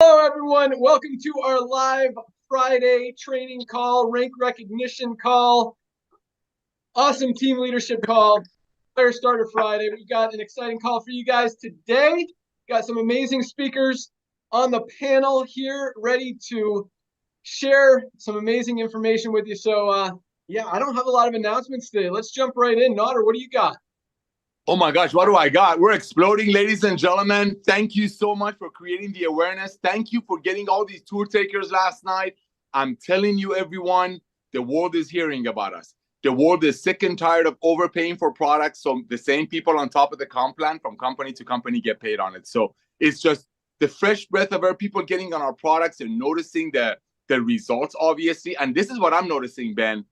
Hello, everyone. Welcome to our live Friday training call, rank recognition call, awesome team leadership call, Player Starter Friday. We've got an exciting call for you guys today. We've got some amazing speakers on the panel here ready to share some amazing information with you. So, yeah, I don't have a lot of announcements today. Let's jump right in. Nodder, what do you got? Oh my gosh, what do I got? We're exploding, ladies and gentlemen. Thank you so much for creating the awareness. Thank you for getting all these tour takers last night. I'm telling you, everyone, the world is hearing about us. The world is sick and tired of overpaying for products. So the same people on top of the comp plan from company to company get paid on it. So it's just the fresh breath of our people getting on our products and noticing the results, obviously. And this is what I'm noticing, Ben.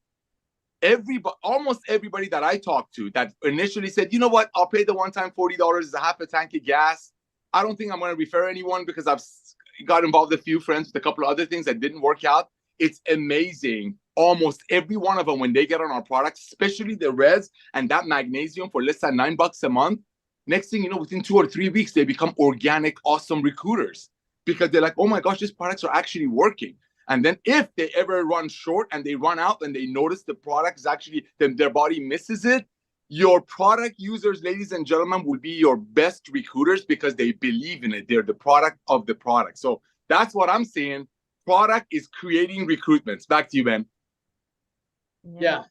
Almost everybody that I talked to that initially said, you know what, I'll pay the one-time $40 is a half a tank of gas. I don't think I'm going to refer anyone because I've got involved with a few friends with a couple of other things that didn't work out. It's amazing. Almost every one of them, when they get on our products, especially the reds and that magnesium for less than $9 a month, next thing you know, within 2 or 3 weeks, they become organic, awesome recruiters because they're like, oh my gosh, these products are actually working. And then if they ever run short and they run out and they notice the product is actually, their body misses it, your product users, ladies and gentlemen, will be your best recruiters because they believe in it. They're the product of the product. So that's what I'm seeing. Product is creating recruitments. Back to you, Ben. Yeah.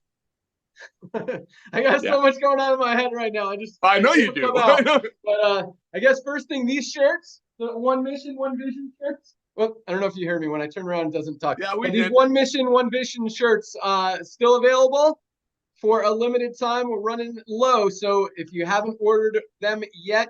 I got so much going on in my head right now. I know you do. But I guess first thing, these shirts, the One Mission, One Vision shirts. Well, I don't know if you heard me when I turn around, it doesn't talk. Yeah, these One Mission, One Vision shirts still available for a limited time. We're running low. So if you haven't ordered them yet,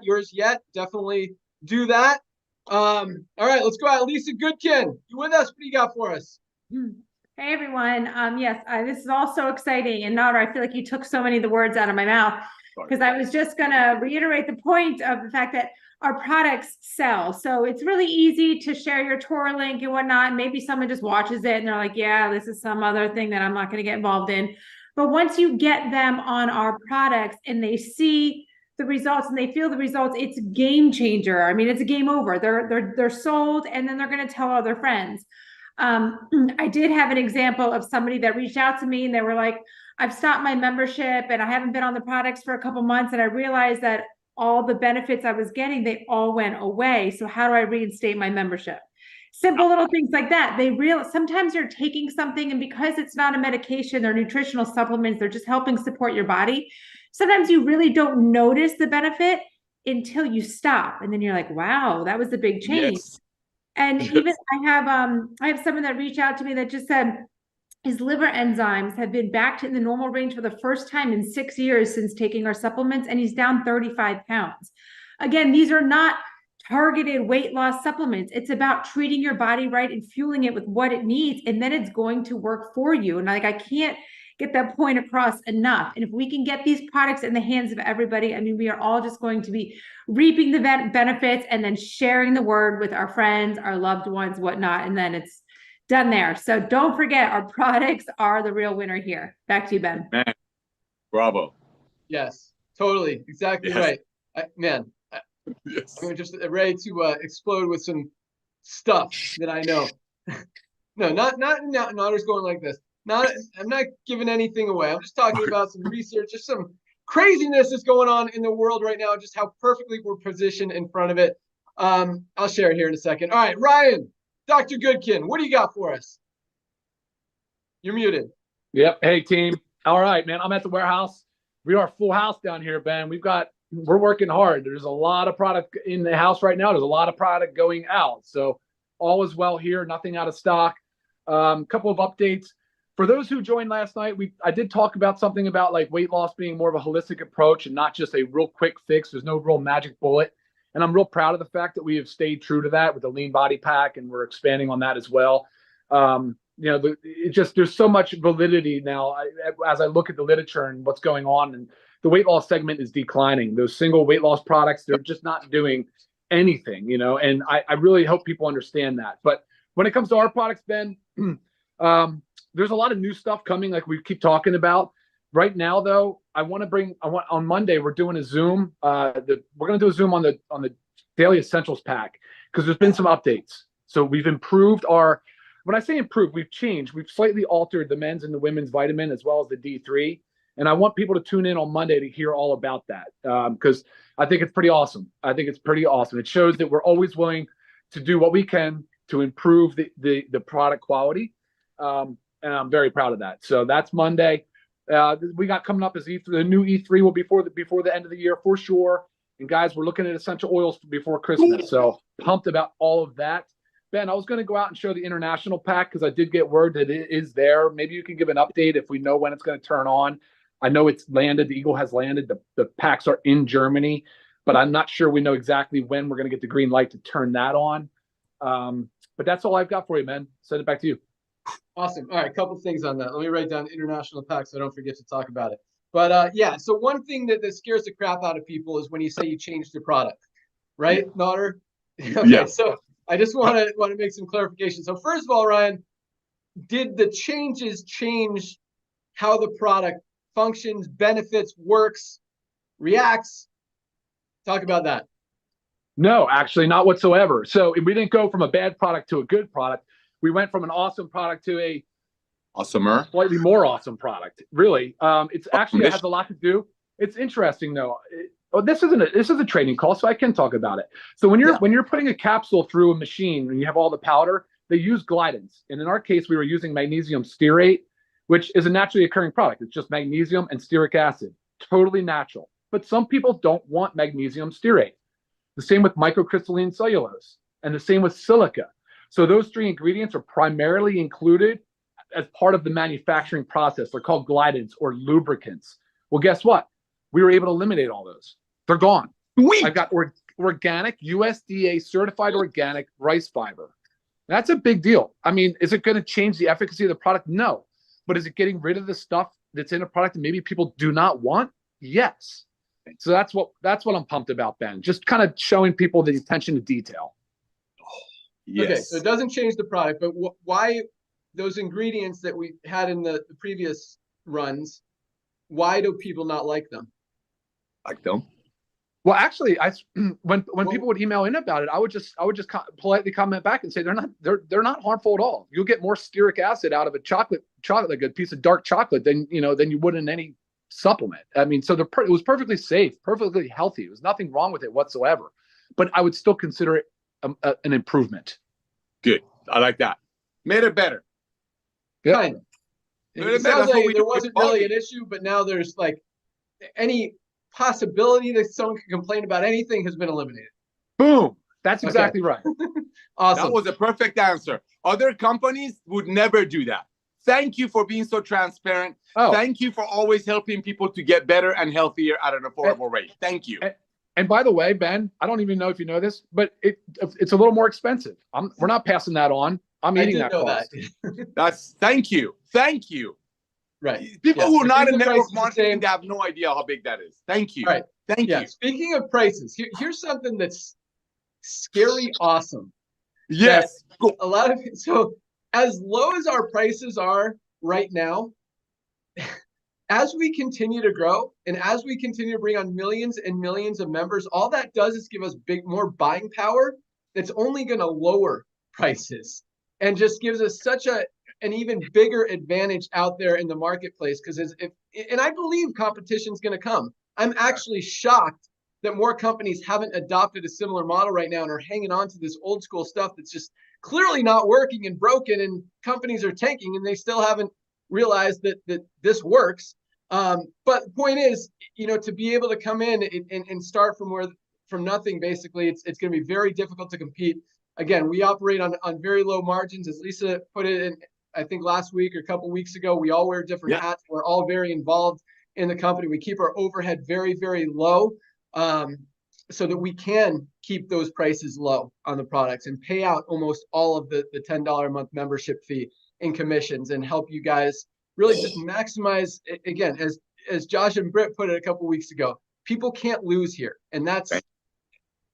definitely do that. All right, let's go out. Lisa Goodkin, you with us? What do you got for us? Hey, everyone. Yes, this is all so exciting. And Nodder, I feel like you took so many of the words out of my mouth because I was just going to reiterate the point of the fact that our products sell. So it's really easy to share your tour link and whatnot. Maybe someone just watches it and they're like, yeah, this is some other thing that I'm not going to get involved in. But once you get them on our products and they see the results and they feel the results, it's a game changer. I mean, it's a game over. They're sold and then they're going to tell all their friends. I did have an example of somebody that reached out to me and they were like, I've stopped my membership and I haven't been on the products for a couple months. And I realized that all the benefits I was getting, they all went away. So how do I reinstate my membership? Simple little things like that. Sometimes you're taking something and because it's not a medication, they're nutritional supplements, they're just helping support your body. Sometimes you really don't notice the benefit until you stop. And then you're like, wow, that was a big change. Yes. And even I have someone that reached out to me that just said his liver enzymes have been back to in the normal range for the first time in 6 years since taking our supplements, and he's down 35 pounds. Again, these are not targeted weight loss supplements. It's about treating your body right and fueling it with what it needs, and then it's going to work for you. And I can't get that point across enough. And if we can get these products in the hands of everybody, I mean, we are all just going to be reaping the benefits and then sharing the word with our friends, our loved ones, whatnot, and then it's done there. So don't forget, our products are the real winner here. Back to you, Ben. Man, bravo. Yes, totally. Exactly right. I'm just ready to explode with some stuff that I know. No, Nodder's going like this. I'm not giving anything away. I'm just talking about some research, just some craziness that's going on in the world right now, just how perfectly we're positioned in front of it. I'll share it here in a second. All right, Ryan, Dr. Goodkin, what do you got for us? You're muted. Yep. Hey, team. All right, man. I'm at the warehouse. We are full house down here, Ben. We're working hard. There's a lot of product in the house right now. There's a lot of product going out. So all is well here. Nothing out of stock. Couple of updates. For those who joined last night, I did talk about something about like weight loss being more of a holistic approach and not just a real quick fix. There's no real magic bullet. And I'm real proud of the fact that we have stayed true to that with the lean body pack, and we're expanding on that as well. There's so much validity now as I look at the literature and what's going on, and the weight loss segment is declining. Those single weight loss products, they're just not doing anything, and I really hope people understand that. But when it comes to our products, Ben, there's a lot of new stuff coming, like we keep talking about. Right now, though, on Monday, we're doing a Zoom. We're going to do a Zoom on the Daily Essentials pack because there's been some updates. So we've improved our, when I say improved, we've changed, we've slightly altered the men's and the women's vitamin as well as the D3. And I want people to tune in on Monday to hear all about that, because I think it's pretty awesome. I think it's pretty awesome. It shows that we're always willing to do what we can to improve the product quality. And I'm very proud of that. So that's Monday. We got coming up is E3, the new E3 will be before the end of the year for sure. And guys, we're looking at essential oils before Christmas. So pumped about all of that. Ben, I was going to go out and show the international pack because I did get word that it is there. Maybe you can give an update if we know when it's going to turn on. I know it's landed. The Eagle has landed. The packs are in Germany, but I'm not sure we know exactly when we're going to get the green light to turn that on. But that's all I've got for you, man. Send it back to you. Awesome. All right, a couple things on that. Let me write down international packs so I don't forget to talk about it. But yeah, so one thing that scares the crap out of people is when you say you changed your product, right, Nodder? Okay, Yeah. So I just want to make some clarification. So first of all, Ryan, did the changes change how the product functions, benefits, works, reacts? Talk about that. No, actually not whatsoever. So we didn't go from a bad product to a good product. We went from an awesome product to a awesomer, slightly more awesome product. Really, it's actually, it has a lot to do. It's interesting though. This is a training call, so I can talk about it. So when you're putting a capsule through a machine and you have all the powder, they use glidants. And in our case, we were using magnesium stearate, which is a naturally occurring product. It's just magnesium and stearic acid, totally natural. But some people don't want magnesium stearate. The same with microcrystalline cellulose, and the same with silica. So those three ingredients are primarily included as part of the manufacturing process. They're called glidants or lubricants. Well, guess what? We were able to eliminate all those. They're gone. I've got organic, USDA certified organic rice fiber. That's a big deal. I mean, is it going to change the efficacy of the product? No. But is it getting rid of the stuff that's in a product that maybe people do not want? Yes. So that's what I'm pumped about, Ben. Just kind of showing people the attention to detail. Yes. Okay, so it doesn't change the product, but why those ingredients that we had in the previous runs, why do people not like them? Like them? Well, actually, when people would email in about it, I would just politely comment back and say they're not harmful at all. You'll get more stearic acid out of a chocolate, like a piece of dark chocolate, than you would in any supplement. I mean, so it was perfectly safe, perfectly healthy. There was nothing wrong with it whatsoever. But I would still consider it an improvement. Good. I like that. Made it better. Yeah. Kind of. It sounds like there wasn't really an issue, but now there's like any possibility that someone can complain about anything has been eliminated. Boom. That's exactly right. Awesome. That was a perfect answer. Other companies would never do that. Thank you for being so transparent. Oh. Thank you for always helping people to get better and healthier at an affordable rate. Thank you. And by the way, Ben, I don't even know if you know this, but it's a little more expensive. We're not passing that on. I'm eating that cost. That's thank you. Thank you. Right. People who are not in network marketing, they have no idea how big that is. Thank you. Right. Thank you. Speaking of prices, here's something that's scary awesome. Yes. A lot of so as low as our prices are right now, as we continue to grow and as we continue to bring on millions and millions of members, all that does is give us more buying power that's only going to lower prices and just gives us such an even bigger advantage out there in the marketplace. Because and I believe competition is going to come. I'm actually shocked that more companies haven't adopted a similar model right now and are hanging on to this old school stuff that's just clearly not working and broken, and companies are tanking and they still haven't realized that this works. But the point is, to be able to come in and start from nothing, basically, it's going to be very difficult to compete. Again, we operate on very low margins. As Lisa put it in, I think last week or a couple of weeks ago, we all wear different hats. We're all very involved in the company. We keep our overhead very, very low, so that we can keep those prices low on the products and pay out almost all of the $10 a month membership fee in commissions and help you guys really just maximize. Again, as Josh and Britt put it a couple of weeks ago, people can't lose here, and that's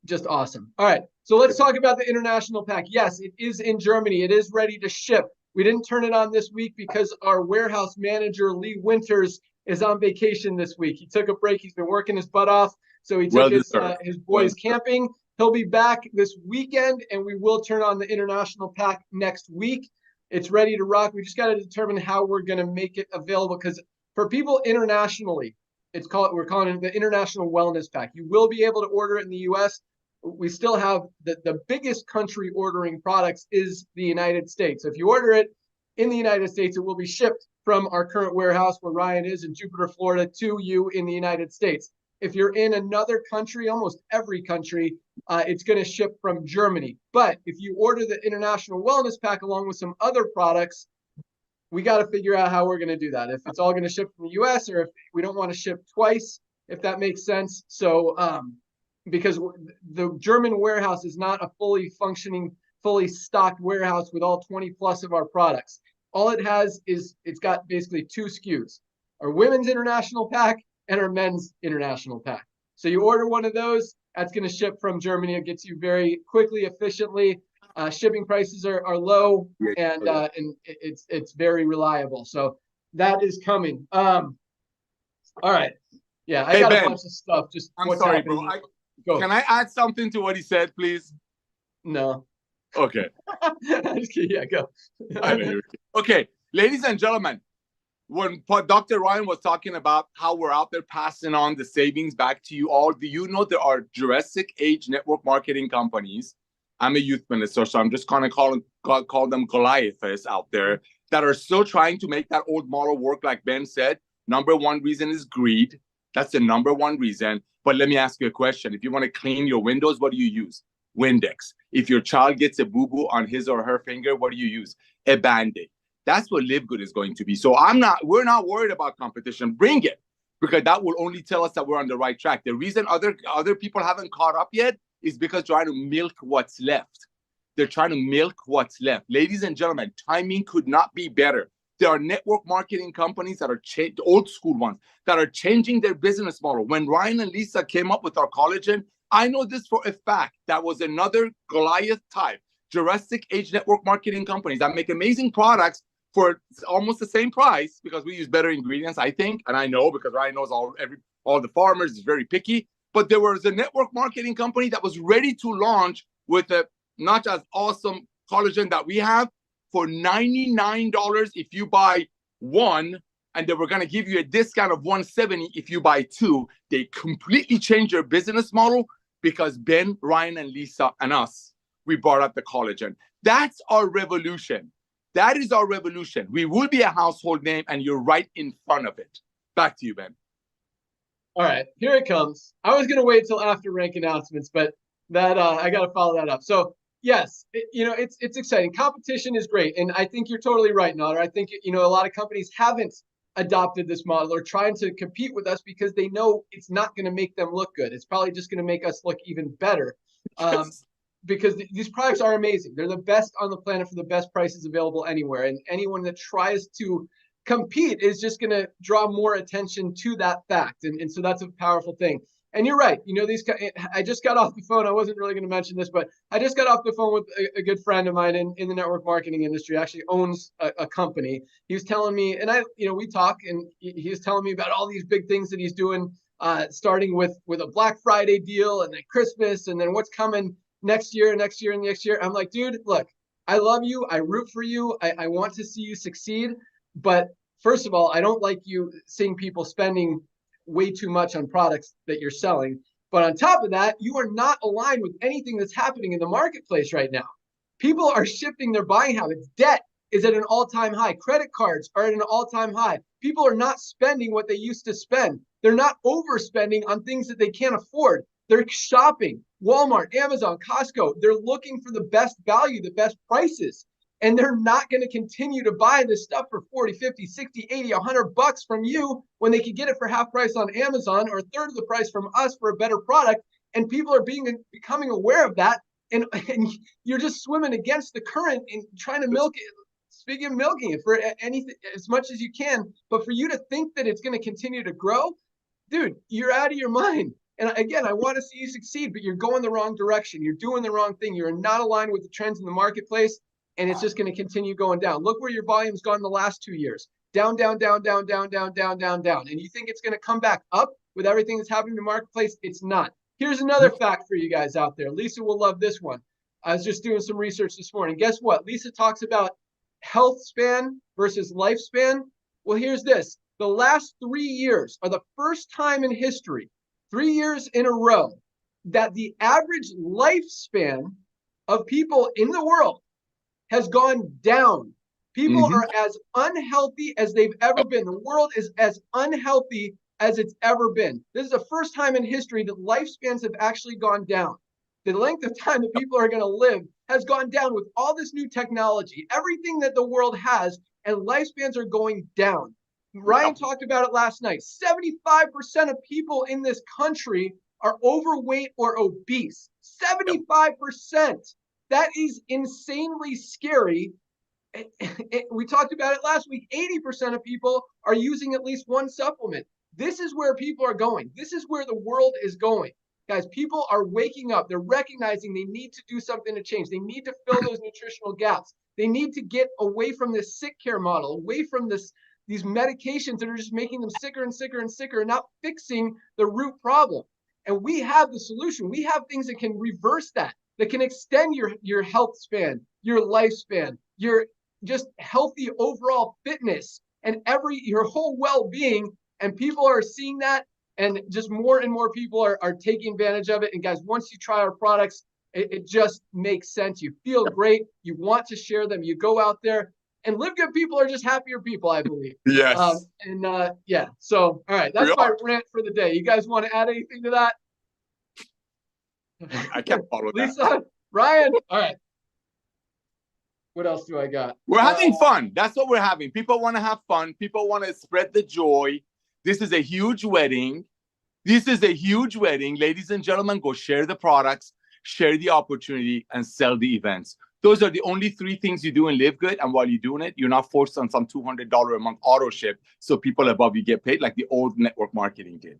just awesome. All right, so let's talk about the international pack. Yes, it is in Germany. It is ready to ship. We didn't turn it on this week because our warehouse manager, Lee Winters, is on vacation this week. He took a break. He's been working his butt off. So he took his boys camping, He'll be back this weekend, and we will turn on the international pack next week. It's ready to rock. We just got to determine how we're going to make it available, because for people internationally, we're calling it the International Wellness Pack. You will be able to order it in the US. We still have the biggest country ordering products is the United States. So if you order it in the United States, it will be shipped from our current warehouse where Ryan is in Jupiter, Florida, to you in the United States. If you're in another country, almost every country, it's going to ship from Germany. But if you order the International Wellness Pack along with some other products, we got to figure out how we're going to do that. If it's all going to ship from the US, or if we don't want to ship twice, if that makes sense. So, because the German warehouse is not a fully functioning, fully stocked warehouse with all 20 plus of our products. All it has is, it's got basically 2 SKUs, our women's international pack and our men's international pack. So you order one of those, that's going to ship from Germany. It gets you very quickly, efficiently. Shipping prices are low, and it's very reliable. So that is coming. All right. Yeah, I got Ben, a bunch of stuff. Just I'm what's sorry, happening. bro. Can I add something to what he said, please? No. Okay. Just kidding. Yeah, go. Okay, ladies and gentlemen, when Dr. Ryan was talking about how we're out there passing on the savings back to you all, do you know there are Jurassic Age network marketing companies? I'm a youth minister, so I'm just kind of call them Goliaths out there that are still trying to make that old model work, like Ben said. Number one reason is greed. That's the number one reason. But let me ask you a question. If you want to clean your windows, what do you use? Windex. If your child gets a boo-boo on his or her finger, what do you use? A Band-Aid. That's what LiveGood is going to be. So we're not worried about competition. Bring it, because that will only tell us that we're on the right track. The reason other people haven't caught up yet is because they're trying to milk what's left. They're trying to milk what's left. Ladies and gentlemen, timing could not be better. There are network marketing companies that are old school ones that are changing their business model. When Ryan and Lisa came up with our collagen, I know this for a fact. That was another Goliath type, Jurassic Age network marketing companies that make amazing products for almost the same price, because we use better ingredients, I think. And I know because Ryan knows all the farmers, is very picky. But there was a network marketing company that was ready to launch with a not as awesome collagen that we have for $99 if you buy one, and they were going to give you a discount of $170 if you buy 2. They completely changed their business model because Ben, Ryan, and Lisa and us, we brought up the collagen. That's our revolution. That is our revolution. We will be a household name, and you're right in front of it. Back to you, Ben. All right, here it comes. I was going to wait till after rank announcements, but that I got to follow that up. So yes, it's exciting. Competition is great, and I think you're totally right, Nader. I think a lot of companies haven't adopted this model or trying to compete with us because they know it's not going to make them look good. It's probably just going to make us look even better. Because these products are amazing. They're the best on the planet for the best prices available anywhere. And anyone that tries to compete is just going to draw more attention to that fact. And so that's a powerful thing. And you're right. I just got off the phone. I wasn't really going to mention this, but I just got off the phone with a good friend of mine in the network marketing industry, actually owns a company. He was telling me, and we talk, and he was telling me about all these big things that he's doing, starting with a Black Friday deal, and then Christmas, and then what's coming next year. I'm like, dude, look, I love you. I root for you. I want to see you succeed. But first of all, I don't like you seeing people spending way too much on products that you're selling. But on top of that, you are not aligned with anything that's happening in the marketplace right now. People are shifting their buying habits. Debt is at an all-time high. Credit cards are at an all-time high. People are not spending what they used to spend. They're not overspending on things that they can't afford. They're shopping. Walmart, Amazon, Costco, they're looking for the best value, the best prices. And they're not going to continue to buy this stuff for 40, 50, 60, 80, $100 from you when they could get it for half price on Amazon or a third of the price from us for a better product. And people are becoming aware of that. And you're just swimming against the current and trying to milk it. Speaking of milking it for anything, as much as you can. But for you to think that it's going to continue to grow, dude, you're out of your mind. And again, I want to see you succeed, but you're going the wrong direction. You're doing the wrong thing. You're not aligned with the trends in the marketplace, and it's just going to continue going down. Look where your volume's gone the last 2 years. Down, down, down, down, down, down, down, down, down. And you think it's going to come back up with everything that's happening in the marketplace? It's not. Here's another fact for you guys out there. Lisa will love this one. I was just doing some research this morning. Guess what? Lisa talks about health span versus lifespan. Well, here's this. The last 3 years are the first time in history, 3 years in a row, that the average lifespan of people in the world has gone down. People are as unhealthy as they've ever been. The world is as unhealthy as it's ever been. This is the first time in history that lifespans have actually gone down. The length of time that people are going to live has gone down with all this new technology, everything that the world has, and lifespans are going down. Ryan talked about it last night. 75% of people in this country are overweight or obese. 75%. That is insanely scary. We talked about it last week. 80% of people are using at least one supplement. This is where people are going. This is where the world is going. Guys, people are waking up. They're recognizing they need to do something to change. They need to fill those nutritional gaps. They need to get away from this sick care model, away from these medications that are just making them sicker and sicker and sicker and not fixing the root problem. And we have the solution. We have things that can reverse that can extend your health span, your lifespan, your just healthy overall fitness, and your whole well-being. And people are seeing that, and just more and more people are taking advantage of it. And guys, once you try our products, it just makes sense. You feel great. You want to share them. You go out there, and LiveGood people are just happier people, I believe. Yes. Yeah. So, all right, that's my rant for the day. You guys want to add anything to that? I can't follow that. Lisa, Ryan. All right. What else do I got? We're having fun. That's what we're having. People want to have fun. People want to spread the joy. This is a huge wedding. This is a huge wedding. Ladies and gentlemen, go share the products, share the opportunity, and sell the events. Those are the only 3 things you do in LiveGood. And while you're doing it, you're not forced on some $200 a month auto ship so people above you get paid like the old network marketing did.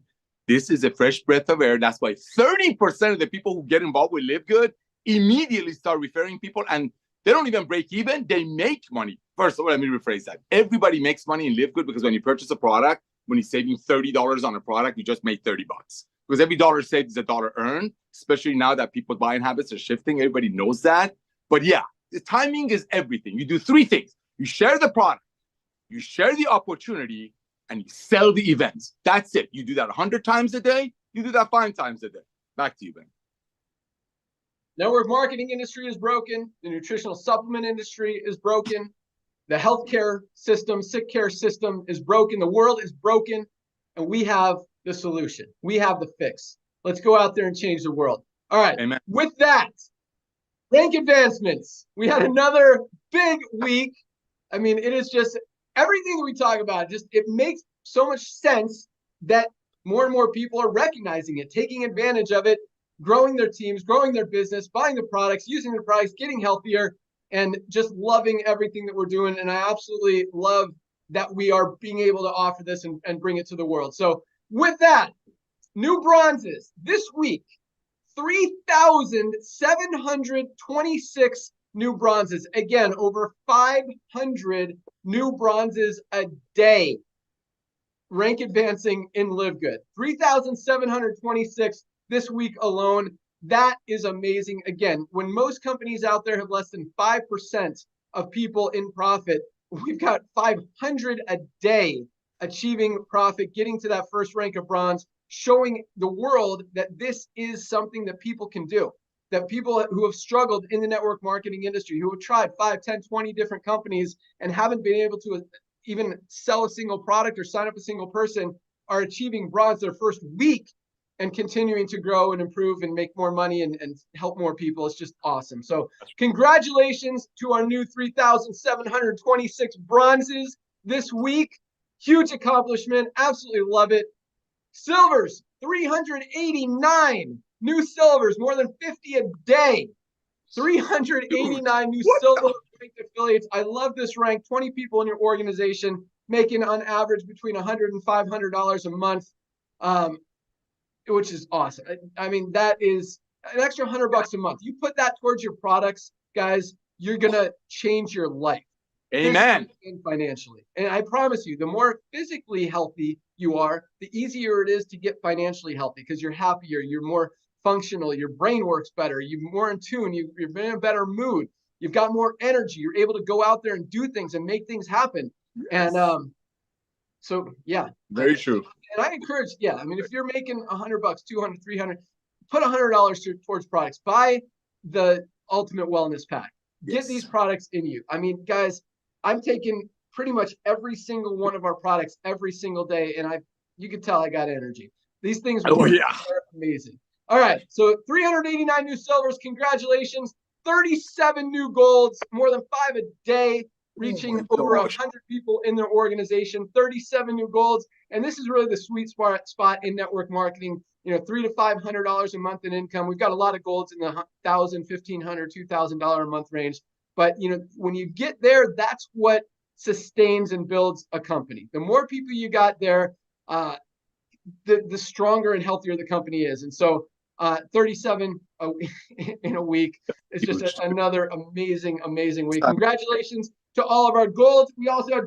This is a fresh breath of air. That's why 30% of the people who get involved with LiveGood immediately start referring people, and they don't even break even. They make money. First of all, let me rephrase that. Everybody makes money in LiveGood because when you purchase a product, when you're saving $30 on a product, you just made $30. Because every dollar saved is a dollar earned, especially now that people's buying habits are shifting. Everybody knows that. But yeah, the timing is everything. You do 3 things. You share the product, you share the opportunity, and you sell the events. That's it. You do that 100 times a day. You do that 5 times a day. Back to you, Ben. Network marketing industry is broken. The nutritional supplement industry is broken. The healthcare system, sick care system is broken. The world is broken, and we have the solution. We have the fix. Let's go out there and change the world. All right. Amen. With that, rank advancements. We had another big week. I mean, it is just everything that we talk about. It makes so much sense that more and more people are recognizing it, taking advantage of it, growing their teams, growing their business, buying the products, using the products, getting healthier, and just loving everything that we're doing. And I absolutely love that we are being able to offer this and bring it to the world. So with that, new bronzes this week, 3,726 new bronzes. Again, over 500 new bronzes a day. Rank advancing in LiveGood. 3,726 this week alone. That is amazing. Again, when most companies out there have less than 5% of people in profit, we've got 500 a day achieving profit, getting to that first rank of bronze, showing the world that this is something that people can do, that people who have struggled in the network marketing industry, who have tried 5, 10, 20 different companies and haven't been able to even sell a single product or sign up a single person, are achieving bronze their first week and continuing to grow and improve and make more money and help more people. It's just awesome. So congratulations to our new 3,726 bronzes this week. Huge accomplishment. Absolutely love it. Silvers, 389 new silvers, more than 50 a day. 389 new silver ranked affiliates. I love this rank. 20 people in your organization making on average between $100 and $500 a month, which is awesome. I mean, that is an extra $100 a month. You put that towards your products, guys, you're going to change your life. Amen. And financially. And I promise you, the more physically healthy you are, the easier it is to get financially healthy because you're happier, you're more functional. Your brain works better. You're more in tune. You're in a better mood. You've got more energy. You're able to go out there and do things and make things happen. Yes. And so, yeah. Very true. And I encourage, yeah, I mean, if you're making $100, $200, $300, put $100 towards products. Buy the Ultimate Wellness Pack. Get these products in you. I mean, guys, I'm taking pretty much every single one of our products every single day, and you can tell I got energy. These things are amazing. All right, so 389 new silvers. Congratulations. 37 new golds, more than 5 a day, reaching over 100 people in their organization. 37 new golds, and this is really the sweet spot in network marketing. $300 to $500 a month in income. We've got a lot of golds in the $1,000, $1,500, $2,000 a month range. But when you get there, that's what sustains and builds a company. The more people you got there, the stronger and healthier the company is. And so 37 in a week is just another amazing week. Congratulations to all of our golds. We also had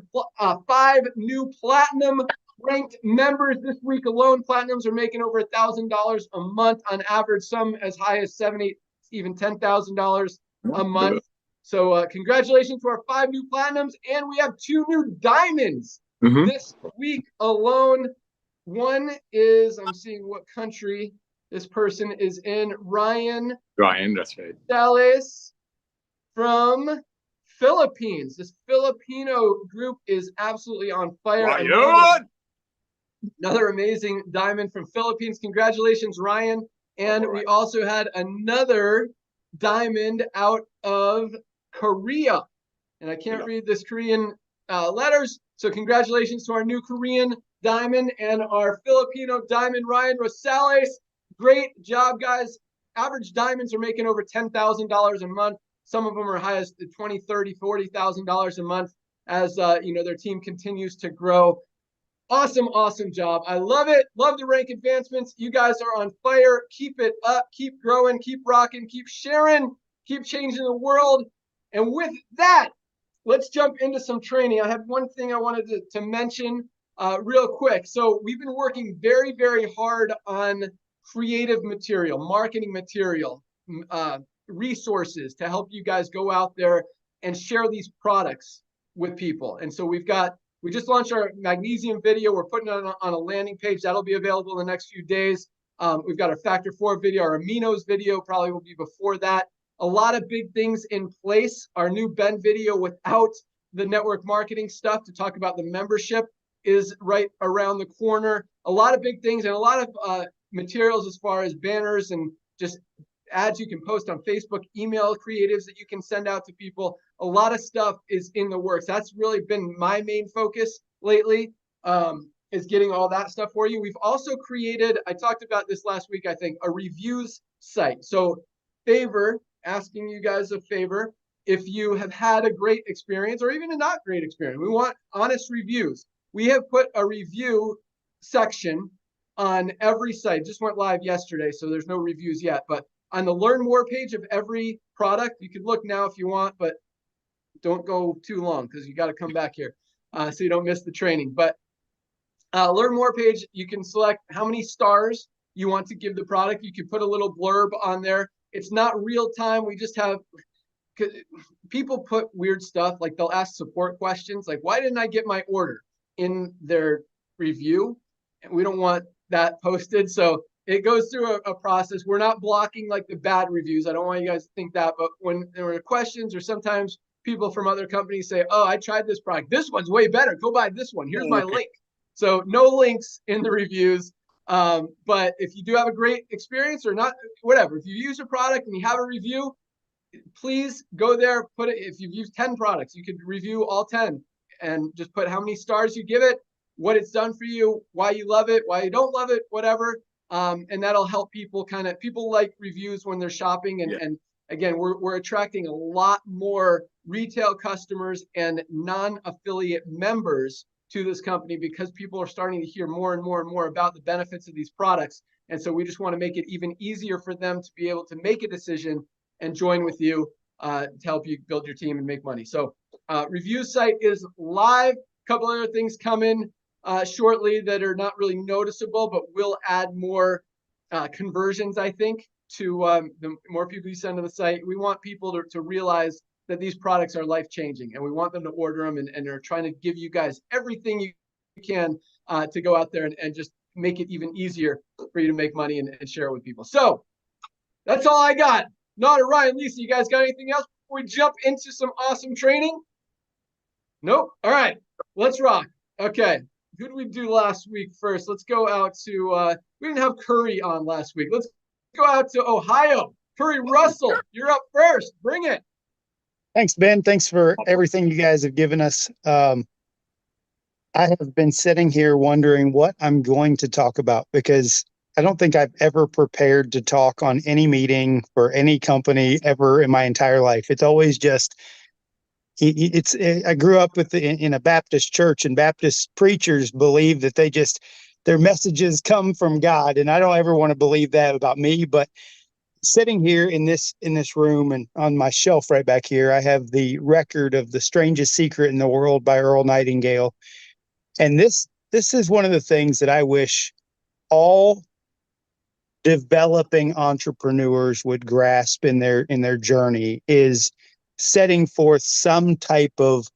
5 new platinum ranked members this week alone. Platinums are making over $1,000 a month on average, some as high as $7,000, $8,000, even $10,000 a month. So congratulations to our 5 new platinums, and we have 2 new diamonds this week alone. One is, I'm seeing what country this person is in. Ryan, that's right. Dallas from Philippines. This Filipino group is absolutely on fire. Another amazing diamond from Philippines. Congratulations, Ryan. And we also had another diamond out of Korea. And I can't read this Korean letters. So congratulations to our new Korean diamond and our Filipino diamond, Ryan Rosales. Great job, guys. Average diamonds are making over $10,000 a month. Some of them are high as $20,000, $30,000, $40,000 a month as their team continues to grow. Awesome job. I love it. Love the rank advancements. You guys are on fire. Keep it up. Keep growing. Keep rocking. Keep sharing. Keep changing the world. And with that, let's jump into some training. I have one thing I wanted to mention real quick. So we've been working very, very hard on creative material, marketing material, resources to help you guys go out there and share these products with people. And so we just launched our magnesium video. We're putting it on a landing page. That'll be available in the next few days. We've got our Factor 4 video. Our aminos video probably will be before that. A lot of big things in place. Our new Ben video without the network marketing stuff to talk about the membership is right around the corner. A lot of big things and a lot of materials as far as banners and just ads you can post on Facebook, email creatives that you can send out to people. A lot of stuff is in the works. That's really been my main focus lately, is getting all that stuff for you. We've also created, I talked about this last week, I think, a reviews site. So asking you guys a favor, if you have had a great experience or even a not great experience, we want honest reviews. We have put a review section on every site. Just went live yesterday, so there's no reviews yet, but on the Learn More page of every product, you can look now if you want, but don't go too long because you got to come back here so you don't miss the training. But Learn More page, you can select how many stars you want to give the product. You can put a little blurb on there. It's not real time. We just have people put weird stuff, like they'll ask support questions like, why didn't I get my order in their review? And we don't want that posted. So it goes through a process. We're not blocking like the bad reviews. I don't want you guys to think that, but when there are questions or sometimes people from other companies say, oh, I tried this product. This one's way better. Go buy this one. Here's my link. So no links in the reviews. But if you do have a great experience or not, whatever, if you use a product and you have a review, please go there, put it. If you've used 10 products, you could review all 10 and just put how many stars you give it, what it's done for you, why you love it, why you don't love it, whatever. And that'll help people people like reviews when they're shopping. And again, we're attracting a lot more retail customers and non-affiliate members to this company because people are starting to hear more and more and more about the benefits of these products. And so we just want to make it even easier for them to be able to make a decision and join with you to help you build your team and make money. So review site is live. A couple other things coming shortly that are not really noticeable, but we'll add more conversions, I think, to the more people you send to the site. We want people to realize that these products are life-changing, and we want them to order them, and they're trying to give you guys everything you can to go out there and just make it even easier for you to make money and share it with people. So that's all I got. Nada, Ryan, Lisa, you guys got anything else before we jump into some awesome training? Nope. All right, let's rock. Okay, who did we do last week first? Let's go out to, we didn't have Curry on last week. Let's go out to Ohio. Curry Russell, you're up first. Bring it. Thanks, Ben. Thanks for everything you guys have given us. I have been sitting here wondering what I'm going to talk about, because I don't think I've ever prepared to talk on any meeting for any company ever in my entire life. It's always just, I grew up in a Baptist church, and Baptist preachers believe that their messages come from God. And I don't ever want to believe that about me, but sitting here in this room, and on my shelf right back here, I have the record of The Strangest Secret in the World by Earl Nightingale. And this is one of the things that I wish all developing entrepreneurs would grasp in their journey, is setting forth some type of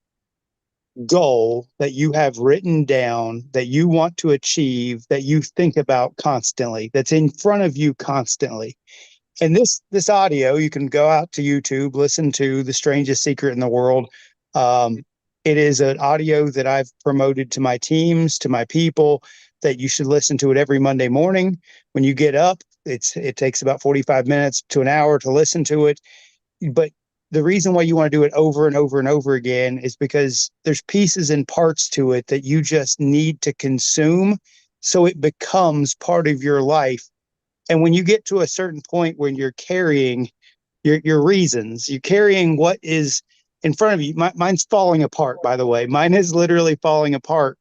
goal that you have written down, that you want to achieve, that you think about constantly, that's in front of you constantly. And this audio, you can go out to YouTube, listen to The Strangest Secret in the World. It is an audio that I've promoted to my teams, to my people, that you should listen to it every Monday morning. When you get up, it takes about 45 minutes to an hour to listen to it. But the reason why you want to do it over and over and over again is because there's pieces and parts to it that you just need to consume, so it becomes part of your life. And when you get to a certain point when you're carrying your reasons, you're carrying what is in front of you. Mine's falling apart, by the way. Mine is literally falling apart,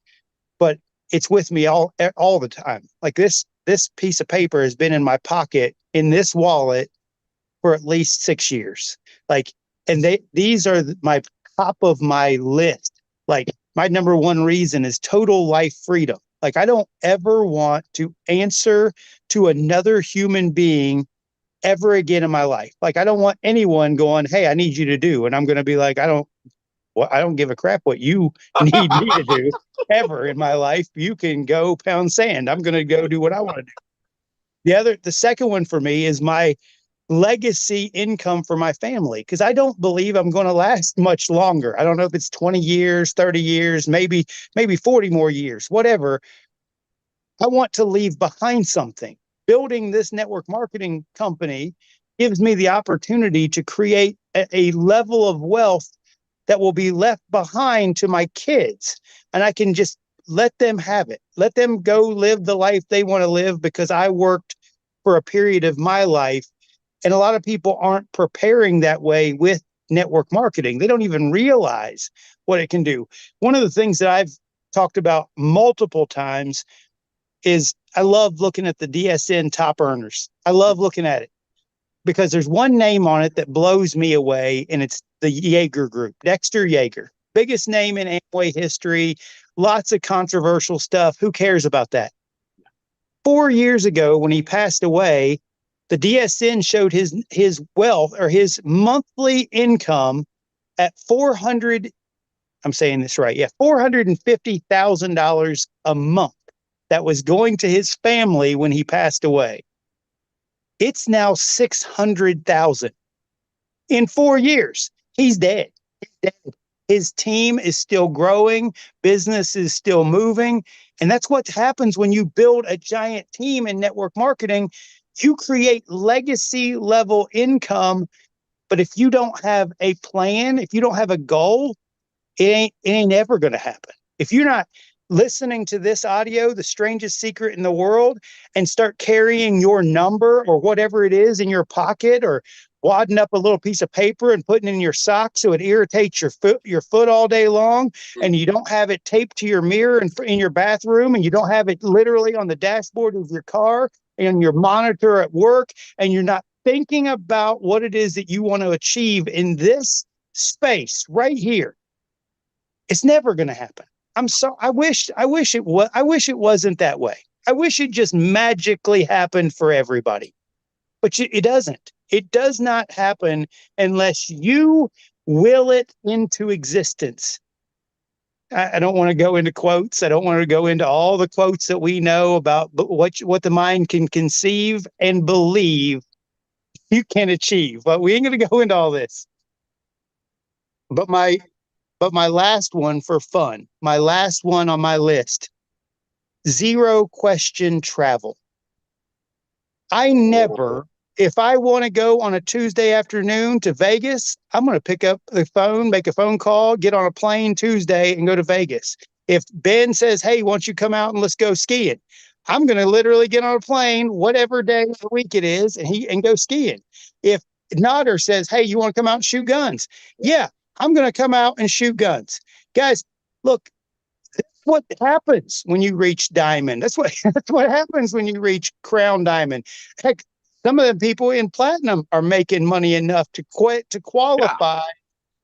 but it's with me all the time. Like this piece of paper has been in my pocket in this wallet for at least 6 years. Like, and these are my top of my list. Like, my number one reason is total life freedom. Like, I don't ever want to answer to another human being ever again in my life. Like, I don't want anyone going, "Hey, I need you to do," and I'm going to be like, I don't give a crap what you need me to do ever in my life. You can go pound sand. I'm going to go do what I want to do. The second one for me is my legacy income for my family, because I don't believe I'm going to last much longer. I don't know if it's 20 years, 30 years, maybe 40 more years, whatever. I want to leave behind something. Building this network marketing company gives me the opportunity to create a level of wealth that will be left behind to my kids. And I can just let them have it. Let them go live the life they want to live, because I worked for a period of my life. And a lot of people aren't preparing that way with network marketing. They don't even realize what it can do. One of the things that I've talked about multiple times is I love looking at the DSN top earners. I love looking at it because there's one name on it that blows me away, and it's the Yeager Group, Dexter Yeager. Biggest name in Amway history, lots of controversial stuff. Who cares about that? 4 years ago, when he passed away, the DSN showed his wealth, or his monthly income, at $450,000 a month that was going to his family when he passed away. It's now $600,000 in 4 years. He's dead. His team is still growing. Business is still moving. And that's what happens when you build a giant team in network marketing. You create legacy level income. But if you don't have a plan, if you don't have a goal, it ain't ever going to happen. If you're not listening to this audio, The Strangest Secret in the World, and start carrying your number or whatever it is in your pocket, or wadding up a little piece of paper and putting it in your sock so it irritates your foot all day long, and you don't have it taped to your mirror in your bathroom, and you don't have it literally on the dashboard of your car and your monitor at work, and you're not thinking about what it is that you want to achieve in this space right here, it's never going to happen. I wish it wasn't that way. I wish it just magically happened for everybody, but it doesn't. It does not happen unless you will it into existence. I don't want to go into quotes. I don't want to go into all the quotes that we know about what the mind can conceive and believe you can achieve. But we ain't going to go into all this. But my last one for fun, my last one on my list, zero question travel. I never, if I want to go on a Tuesday afternoon to Vegas, I'm going to pick up the phone, make a phone call, get on a plane Tuesday and go to Vegas. If Ben says, hey, why don't you come out and let's go skiing? I'm going to literally get on a plane, whatever day of the week it is, and go skiing. If Nodder says, hey, you want to come out and shoot guns? Yeah, I'm going to come out and shoot guns. Guys, look, what happens when you reach diamond. That's what happens when you reach crown diamond. Heck, some of the people in platinum are making money enough to qualify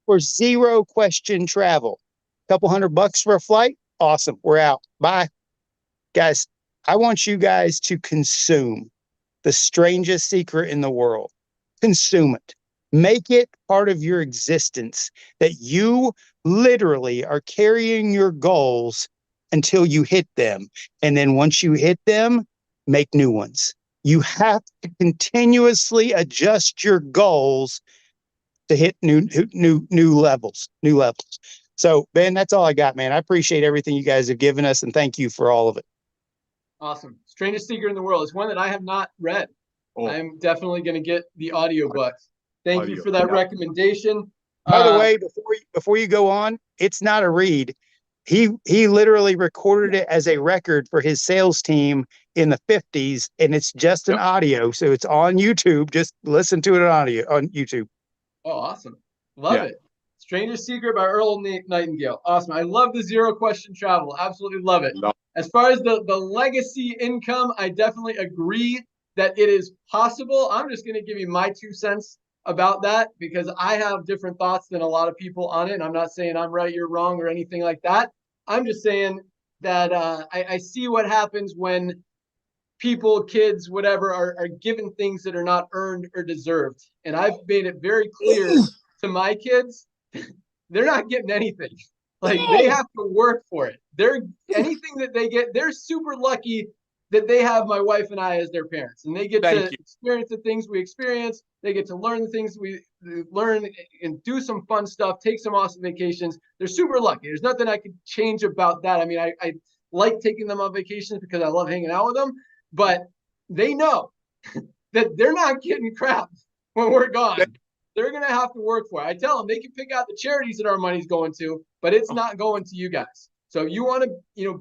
for zero question travel. Couple $100 for a flight. Awesome. We're out. Bye. Guys, I want you guys to consume the strangest secret in the world. Consume it. Make it part of your existence that you literally are carrying your goals until you hit them. And then once you hit them, make new ones. You have to continuously adjust your goals to hit new levels. So, Ben, that's all I got, man. I appreciate everything you guys have given us, and thank you for all of it. Awesome. Strangest Secret in the World is one that I have not read. I'm definitely going to get the audiobook. Thank you for that recommendation. By the way, before you go on, it's not a read. He literally recorded it as a record for his sales team in the 50s, and it's just an audio, so it's on YouTube. Just listen to it on YouTube. Oh, awesome. Love it. Strangest Secret by Earl Nightingale. Awesome. I love the zero question travel. Absolutely love it. As far as the legacy income, I definitely agree that it is possible. I'm just going to give you my 2 cents about that because I have different thoughts than a lot of people on it. And I'm not saying I'm right, you're wrong, or anything like that. I'm just saying that I see what happens when people, kids, whatever, are given things that are not earned or deserved. And I've made it very clear to my kids, they're not getting anything. Like they have to work for it. Anything that they get, they're super lucky that they have my wife and I as their parents, and they get to experience the things we experience. They get to learn the things we learn and do some fun stuff, take some awesome vacations. They're super lucky. There's nothing I could change about that. I mean, I like taking them on vacations because I love hanging out with them, but they know that they're not getting crap when we're gone. They're going to have to work for it. I tell them they can pick out the charities that our money's going to, but it's not going to you guys. So you want to,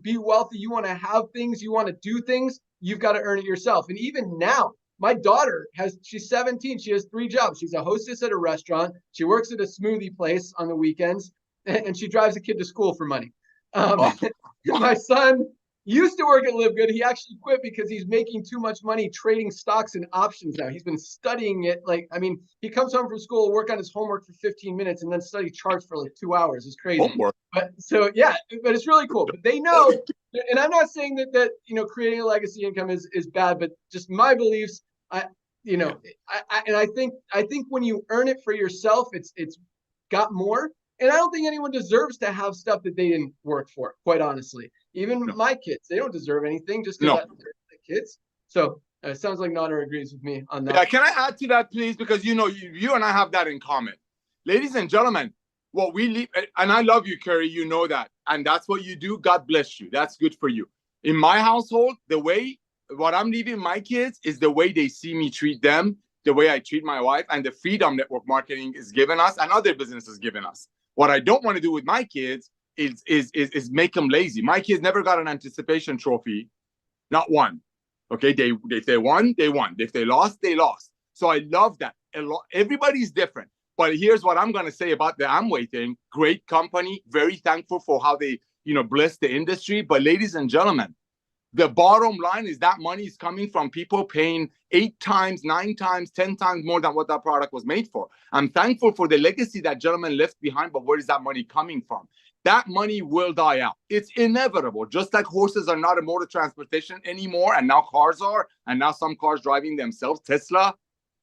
be wealthy, you want to have things, you want to do things, you've got to earn it yourself. And even now, my daughter she's 17. She has 3 jobs. She's a hostess at a restaurant. She works at a smoothie place on the weekends, and she drives a kid to school for money. My son used to work at LiveGood. He actually quit because he's making too much money trading stocks and options now. He's been studying it. He comes home from school, work on his homework for 15 minutes, and then study charts for 2 hours. It's crazy. But it's really cool. But they know, and I'm not saying that creating a legacy income is bad, but just my beliefs. I think when you earn it for yourself, it's got more. And I don't think anyone deserves to have stuff that they didn't work for, quite honestly. Even my kids, they don't deserve anything just because they're the kids. So it sounds like Nader agrees with me on that. Yeah, can I add to that, please? Because, you and I have that in common. Ladies and gentlemen, what we leave, and I love you, Kerry, you know that. And that's what you do. God bless you. That's good for you. In my household, what I'm leaving my kids is the way they see me treat them, the way I treat my wife, and the freedom network marketing is giving us and other businesses giving us. What I don't want to do with my kids is make them lazy. My kids never got an anticipation trophy, not one. Okay, if they won, they won. If they lost, they lost. So I love that. Everybody's different. But here's what I'm going to say about the Amway thing. Great company. Very thankful for how they, bless the industry. But ladies and gentlemen, The bottom line is that money is coming from people paying 8 times, 9 times, 10 times more than what that product was made for. I'm thankful for the legacy that gentleman left behind, but where is that money coming from? That money will die out. It's inevitable. Just like horses are not a mode of transportation anymore, and now cars are, and now some cars driving themselves, Tesla,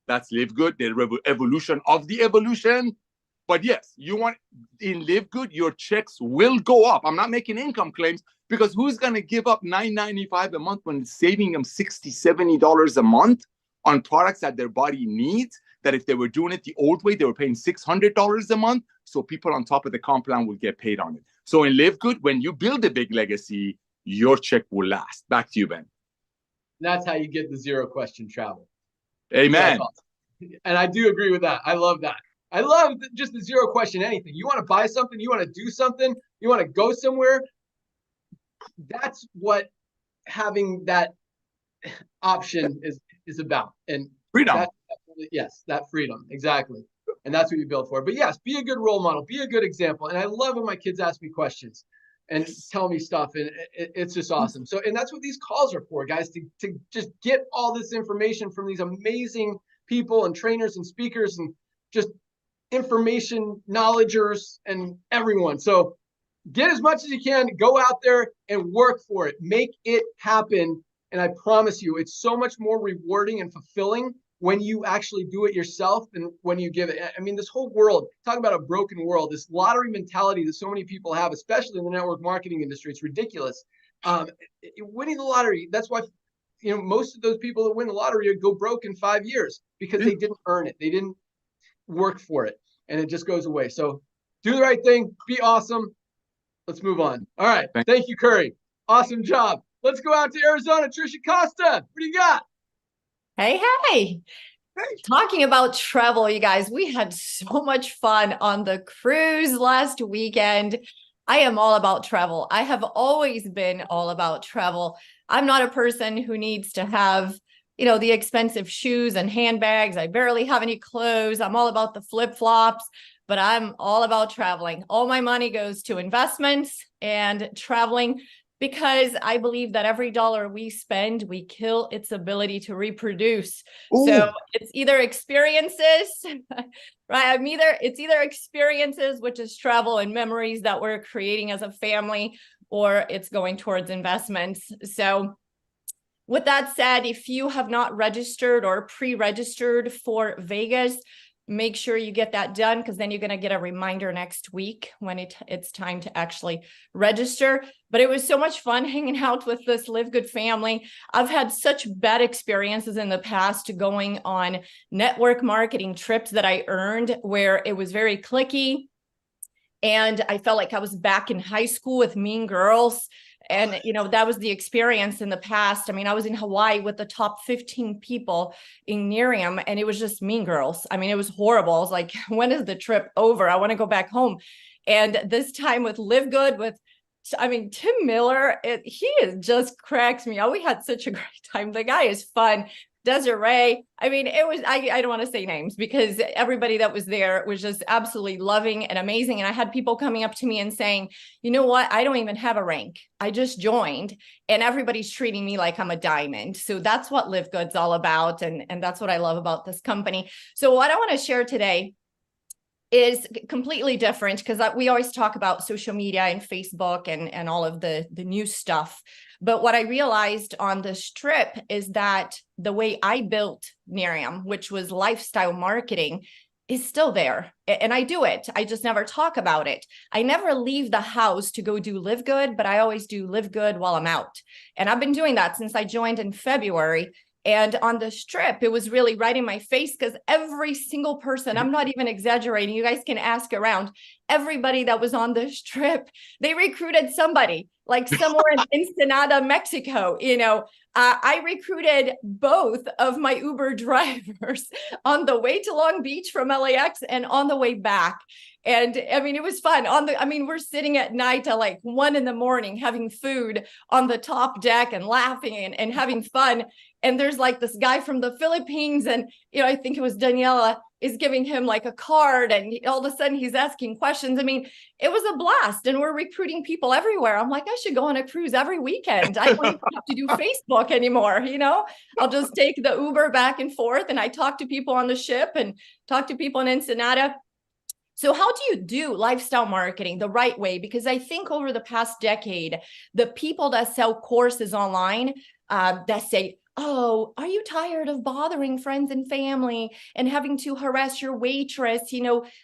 that's LiveGood, the evolution of the evolution. But yes, you want in LiveGood, your checks will go up. I'm not making income claims, because who's going to give up $9.95 a month when saving them $60, $70 a month on products that their body needs, that if they were doing it the old way, they were paying $600 a month. So people on top of the comp plan will get paid on it. So in LiveGood, when you build a big legacy, your check will last. Back to you, Ben. That's how you get the zero question travel. Amen. And I do agree with that. I love that. I love just the zero question anything. You want to buy something, you want to do something, you want to go somewhere. That's what having that option is about. And freedom. Yes, that freedom. Exactly. And that's what you built for. But yes, be a good role model, be a good example. And I love when my kids ask me questions and tell me stuff. And it's just awesome. So, and that's what these calls are for, guys, to just get all this information from these amazing people and trainers and speakers and just information knowledgers and everyone. So get as much as you can, go out there and work for it, make it happen. And I promise you, it's so much more rewarding and fulfilling when you actually do it yourself than when you give it. I mean, this whole world, talk about a broken world, this lottery mentality that so many people have, especially in the network marketing industry, it's ridiculous. Winning the lottery, that's why, you know, most of those people that win the lottery go broke in 5 years because they didn't earn it. They didn't work for it, and it just goes away. So do the right thing, be awesome. Let's move on. All right. Thank you, Curry. Awesome job. Let's go out to Arizona. Trisha Costa, what do you got? Hey. Talking about travel, you guys, we had so much fun on the cruise last weekend. I am all about travel. I have always been all about travel. I'm not a person who needs to have, you know, the expensive shoes and handbags. I barely have any clothes. I'm all about the flip-flops, but I'm all about traveling. All my money goes to investments and traveling, because I believe that every dollar we spend, we kill its ability to reproduce. Ooh. So it's either experiences, right? It's either experiences, which is travel and memories that we're creating as a family, or it's going towards investments. So with that said, if you have not registered or pre-registered for Vegas, make sure you get that done, because then you're going to get a reminder next week when it's time to actually register. But it was so much fun hanging out with this LiveGood family. I've had such bad experiences in the past going on network marketing trips that I earned where it was very cliquey, and I felt like I was back in high school with mean girls. And, you know, that was the experience in the past. I mean, I was in Hawaii with the top 15 people in Miriam, and it was just mean girls. I mean, it was horrible. I was like, when is the trip over? I want to go back home. And this time with LiveGood, Tim Miller, he just cracks me up. We had such a great time. The guy is fun. Desiree, I mean, it was, I don't want to say names because everybody that was there was just absolutely loving and amazing. And I had people coming up to me and saying, you know what, I don't even have a rank. I just joined and everybody's treating me like I'm a diamond. So that's what LiveGood's all about. And that's what I love about this company. So what I want to share today is completely different, because we always talk about social media and Facebook and all of the new stuff. But what I realized on this trip is that the way I built Miriam, which was lifestyle marketing, is still there. And I do it. I just never talk about it. I never leave the house to go do LiveGood, but I always do LiveGood while I'm out. And I've been doing that since I joined in February. And on this trip, it was really right in my face, because every single person, I'm not even exaggerating, you guys can ask around, everybody that was on this trip, they recruited somebody, like somewhere in Ensenada, Mexico. You know, I recruited both of my Uber drivers on the way to Long Beach from LAX and on the way back. And I mean, it was fun. We're sitting at night at like 1 a.m. having food on the top deck and laughing and having fun. and there's like this guy from the Philippines, and I think it was Daniela is giving him like a card, and all of a sudden he's asking questions. I mean, it was a blast, and we're recruiting people everywhere. I'm like, I should go on a cruise every weekend. I don't even have to do Facebook anymore. I'll just take the Uber back and forth, and I talk to people on the ship and talk to people in Ensenada. So how do you do lifestyle marketing the right way? Because I think over the past decade, the people that sell courses online that say, oh, are you tired of bothering friends and family and having to harass your waitress?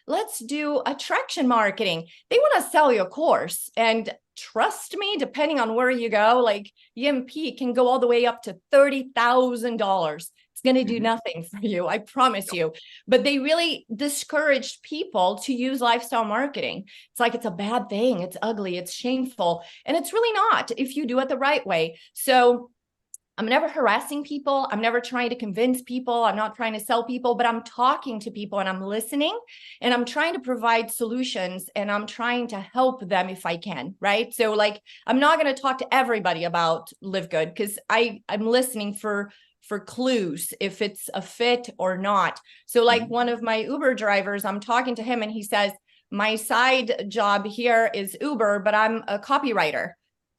Let's do attraction marketing. They want to sell you a course. And trust me, depending on where you go, like EMP can go all the way up to $30,000. It's going to do nothing for you, I promise you. But they really discouraged people to use lifestyle marketing. It's like it's a bad thing. It's ugly. It's shameful. And it's really not if you do it the right way. So I'm never harassing people. I'm never trying to convince people. I'm not trying to sell people, but I'm talking to people and I'm listening and I'm trying to provide solutions and I'm trying to help them if I can, right? So like, I'm not going to talk to everybody about LiveGood because I'm listening for clues if it's a fit or not. So like one of my Uber drivers, I'm talking to him and he says, my side job here is Uber, but I'm a copywriter.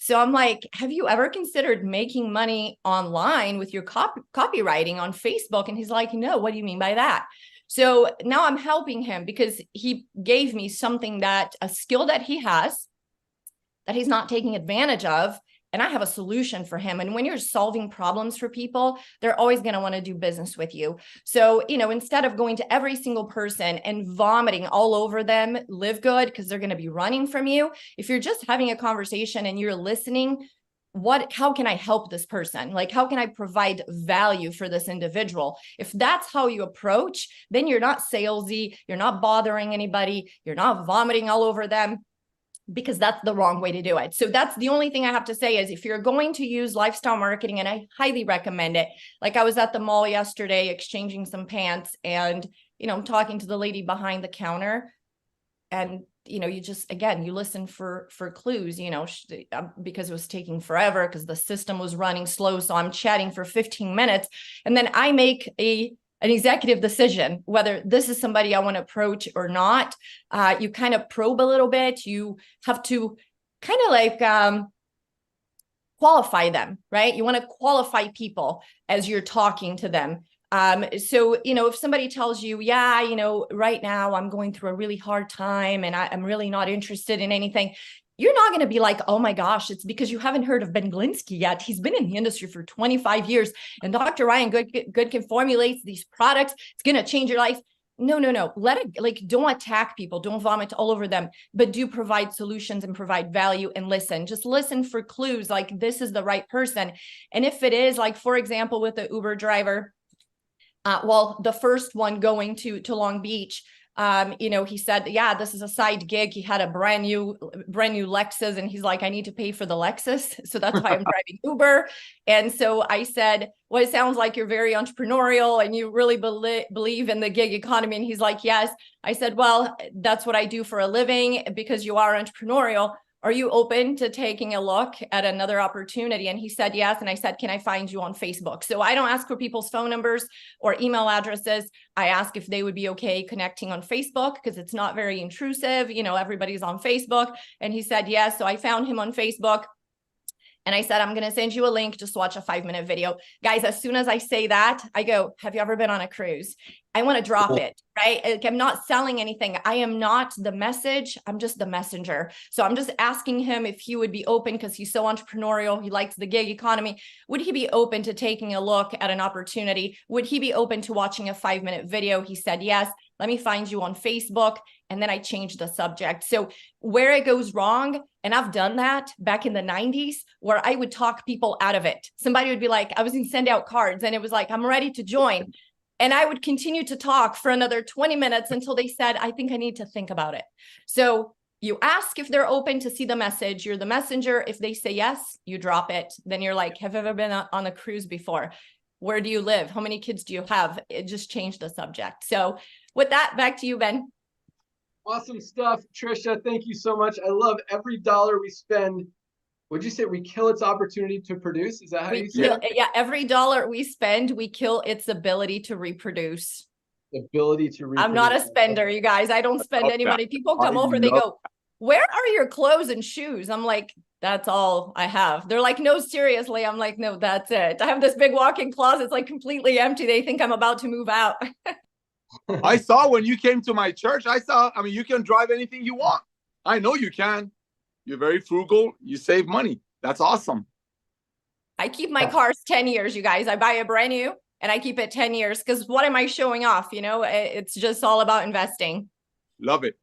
So I'm like, have you ever considered making money online with your copywriting on Facebook? And he's like, no, what do you mean by that? So now I'm helping him because he gave me something a skill that he has that he's not taking advantage of. And I have a solution for him. And when you're solving problems for people, they're always going to want to do business with you. So, instead of going to every single person and vomiting all over them, LiveGood, because they're going to be running from you. If you're just having a conversation and you're listening, how can I help this person? Like, how can I provide value for this individual? If that's how you approach, then you're not salesy, you're not bothering anybody, you're not vomiting all over them, because that's the wrong way to do it. So that's the only thing I have to say is if you're going to use lifestyle marketing, and I highly recommend it. Like I was at the mall yesterday exchanging some pants and, I'm talking to the lady behind the counter and, you just, again, you listen for clues, because it was taking forever because the system was running slow. So I'm chatting for 15 minutes and then I make an executive decision, whether this is somebody I want to approach or not. You kind of probe a little bit. You have to kind of like qualify them, right? You want to qualify people as you're talking to them. So, if somebody tells you, yeah, right now I'm going through a really hard time and I'm really not interested in anything, you're not going to be like, oh my gosh, it's because you haven't heard of Ben Glinsky yet. He's been in the industry for 25 years and Dr. Ryan Good can formulate these products. It's going to change your life. No. Let it, don't attack people. Don't vomit all over them, but do provide solutions and provide value and listen. Just listen for clues. Like this is the right person. And if it is, like, for example, with the Uber driver, the first one going to Long Beach, he said, yeah, this is a side gig. He had a brand new Lexus and he's like, I need to pay for the Lexus. So that's why I'm driving Uber. And so I said, well, it sounds like you're very entrepreneurial and you really believe in the gig economy. And he's like, yes. I said, well, that's what I do for a living because you are entrepreneurial. Are you open to taking a look at another opportunity? And he said, yes. And I said, can I find you on Facebook? So I don't ask for people's phone numbers or email addresses. I ask if they would be okay connecting on Facebook because it's not very intrusive. Everybody's on Facebook. And he said, yes. So I found him on Facebook. And I said, I'm going to send you a link. Just watch a 5-minute video. Guys, as soon as I say that, I go, have you ever been on a cruise? I want to drop it, right? Like, I'm not selling anything. I am not the message. I'm just the messenger. So I'm just asking him if he would be open because he's so entrepreneurial. He likes the gig economy. Would he be open to taking a look at an opportunity? Would he be open to watching a 5-minute video? He said, yes. Let me find you on Facebook. And then I changed the subject. So where it goes wrong, and I've done that back in the 90s, where I would talk people out of it. Somebody would be like, I was going to send out cards and it was like, I'm ready to join. And I would continue to talk for another 20 minutes until they said, I think I need to think about it. So you ask if they're open to see the message. You're the messenger. If they say yes, you drop it. Then you're like, have you ever been on a cruise before? Where do you live? How many kids do you have? It just changed the subject. So with that, back to you, Ben. Awesome stuff, Trisha. Thank you so much. I love every dollar we spend Would you say we kill its opportunity to produce? Is that how We you say kill, it? yeah, every dollar we spend, we kill its ability to reproduce. The ability to reproduce. I'm not a spender, you guys. I don't spend love any that. money. People I come over, they love go, where are your clothes and shoes? I'm like, that's all I have. They're like, no, seriously. I'm like, no, that's it. I have this big walk-in closet. It's like completely empty. They think I'm about to move out. I saw when you came to my church, I mean, you can drive anything you want. I know you can. You're very frugal. You save money. That's awesome. I keep my cars 10 years, you guys. I buy a brand new and I keep it 10 years because what am I showing off? You know, it's just all about investing. Love it.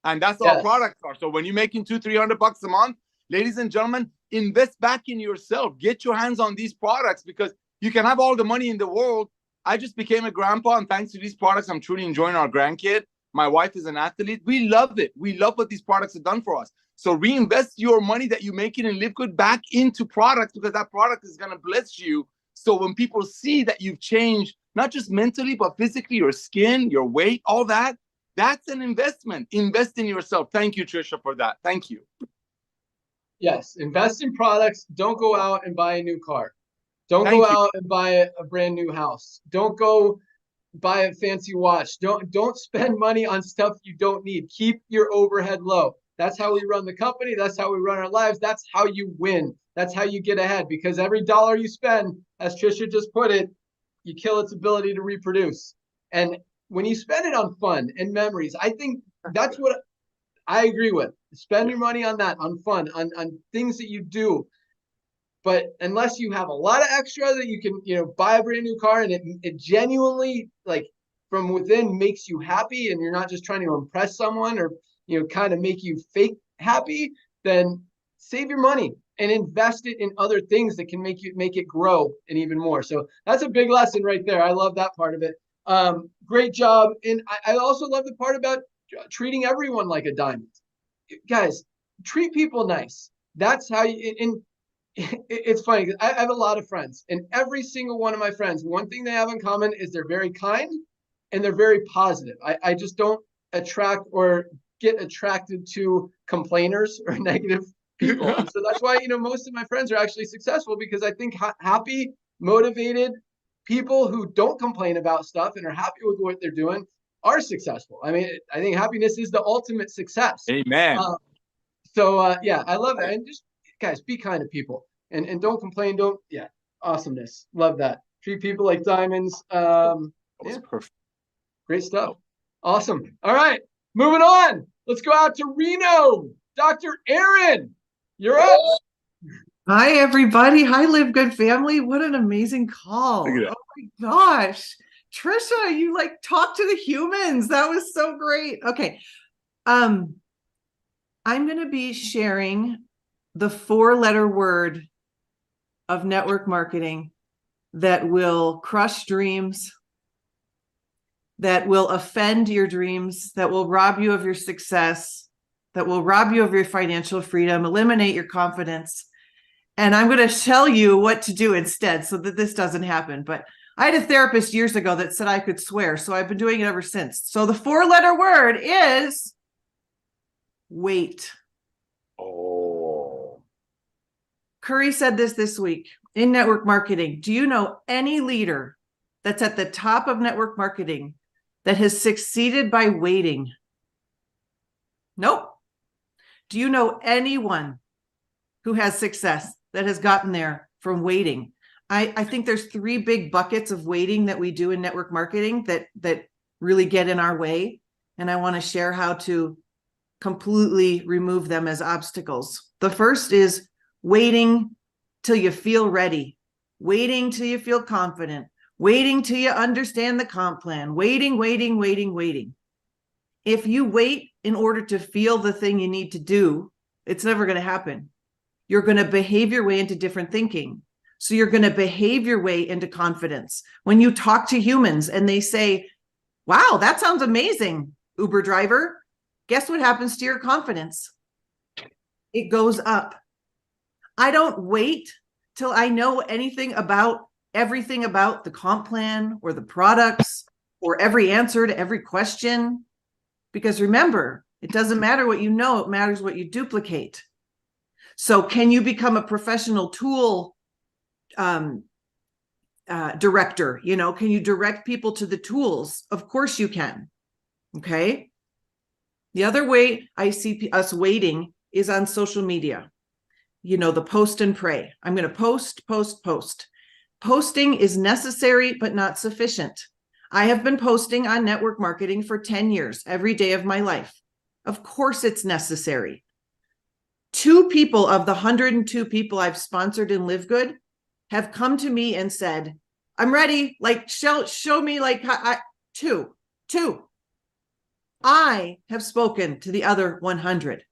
And that's Yes. all products are. So when you're making $200-300 a month, ladies and gentlemen, invest back in yourself. Get your hands on these products because you can have all the money in the world. I just became a grandpa, and thanks to these products, I'm truly enjoying our grandkid. My wife is an athlete. We love it. We love what these products have done for us. So reinvest your money that you make it in LiveGood back into products because that product is going to bless you. So when people see that you've changed, not just mentally, but physically, your skin, your weight, all that, that's an investment. Invest in yourself. Thank you, Trisha, for that. Thank you. Yes, invest in products. Don't go out and buy a new car. Don't Thank go you. out and buy a brand new house. Don't go buy a fancy watch. Don't spend money on stuff you don't need. Keep your overhead low. That's how we run the company. That's how we run our lives. That's how you win. That's how you get ahead, because every dollar you spend, as Trisha just put it, you kill its ability to reproduce. And when you spend it on fun and memories, I think that's what I agree with. Spend your money on that, on fun, on things that you do. But unless you have a lot of extra that you can, buy a brand new car and it genuinely, like, from within makes you happy, and you're not just trying to impress someone or, kind of make you fake happy, then save your money and invest it in other things that can make it grow and even more. So that's a big lesson right there. I love that part of it. Great job. And I also love the part about treating everyone like a diamond. Guys, treat people nice. That's how you, it's funny. I have a lot of friends, and every single one of my friends, one thing they have in common is they're very kind and they're very positive. I just don't attract or get attracted to complainers or negative people. And so that's why, most of my friends are actually successful, because I think happy, motivated people who don't complain about stuff and are happy with what they're doing are successful. I mean, I think happiness is the ultimate success. Amen. Yeah, I love that. And just, guys, be kind to people and don't complain. Awesomeness. Love that. Treat people like diamonds. Perfect. Great stuff. Awesome. All right, moving on. Let's go out to Reno. Dr. Aaron, you're up. Hi, everybody. Hi, LiveGood family. What an amazing call. Look at that. Oh my gosh. Trisha, you talk to the humans. That was so great. Okay. I'm going to be sharing the 4-letter word of network marketing that will crush dreams, that will offend your dreams, that will rob you of your success, that will rob you of your financial freedom, eliminate your confidence. And I'm going to tell you what to do instead so that this doesn't happen. But I had a therapist years ago that said I could swear, so I've been doing it ever since. So the 4-letter word is wait. Oh. Curry said this week in network marketing. Do you know any leader that's at the top of network marketing that has succeeded by waiting? Nope. Do you know anyone who has success that has gotten there from waiting? I think there's 3 big buckets of waiting that we do in network marketing that really get in our way. And I want to share how to completely remove them as obstacles. The first is waiting till you feel ready, waiting till you feel confident, waiting till you understand the comp plan, waiting. If you wait in order to feel the thing you need to do, it's never going to happen. You're going to behave your way into different thinking. So you're going to behave your way into confidence. When you talk to humans and they say, wow, that sounds amazing, Uber driver, guess what happens to your confidence? It goes up. I don't wait till I know everything about the comp plan or the products or every answer to every question. Because remember, it doesn't matter what you know, it matters what you duplicate. So can you become a professional tool director? You know, can you direct people to the tools? Of course you can. Okay. The other way I see us waiting is on social media. You know, the post and pray. I'm going to post, post, post. Posting is necessary, but not sufficient. I have been posting on network marketing for 10 years, every day of my life. Of course it's necessary. 2 people of the 102 people I've sponsored in LiveGood have come to me and said, I'm ready. Like, show me like two. I have spoken to the other 100.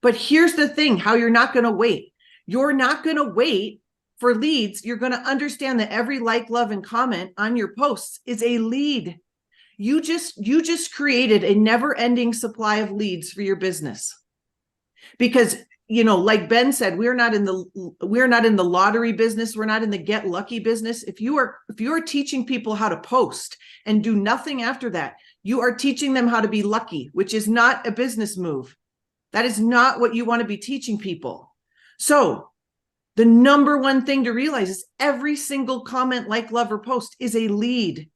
But here's the thing, how you're not going to wait. You're not going to wait for leads. You're going to understand that every like, love, and comment on your posts is a lead. You just created a never-ending supply of leads for your business. Because, you know, like Ben said, we're not in the lottery business. We're not in the get lucky business. If you are teaching people how to post and do nothing after that, you are teaching them how to be lucky, which is not a business move. That is not what you want to be teaching people. So the number one thing to realize is every single comment, like, love, or post is a lead.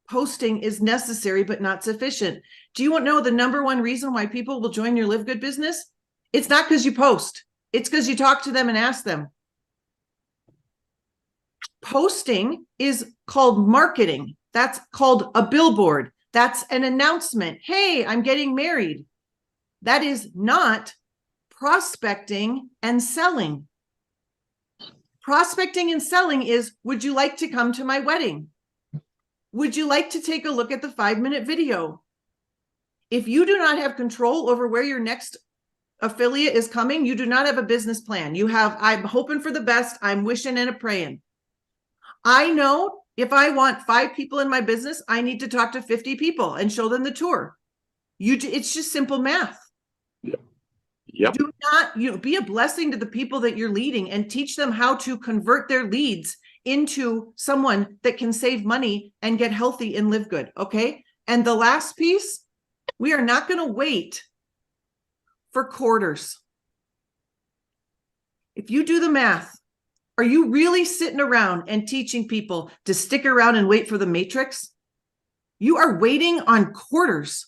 Posting is necessary, but not sufficient. Do you want to know the number one reason why people will join your LiveGood business? It's not because you post. It's because you talk to them and ask them. Posting is called marketing. That's called a billboard. That's an announcement. Hey, I'm getting married. That is not prospecting and selling. Prospecting and selling is, would you like to come to my wedding? Would you like to take a look at the 5-minute video? If you do not have control over where your next affiliate is coming, you do not have a business plan. You have, I'm hoping for the best. I'm wishing and a praying. I know if I want 5 people in my business, I need to talk to 50 people and show them the tour. It's just simple math. Yep. Do not, be a blessing to the people that you're leading and teach them how to convert their leads into someone that can save money and get healthy and live good. Okay. And the last piece, we are not going to wait for quarters. If you do the math, are you really sitting around and teaching people to stick around and wait for the matrix? You are waiting on quarters.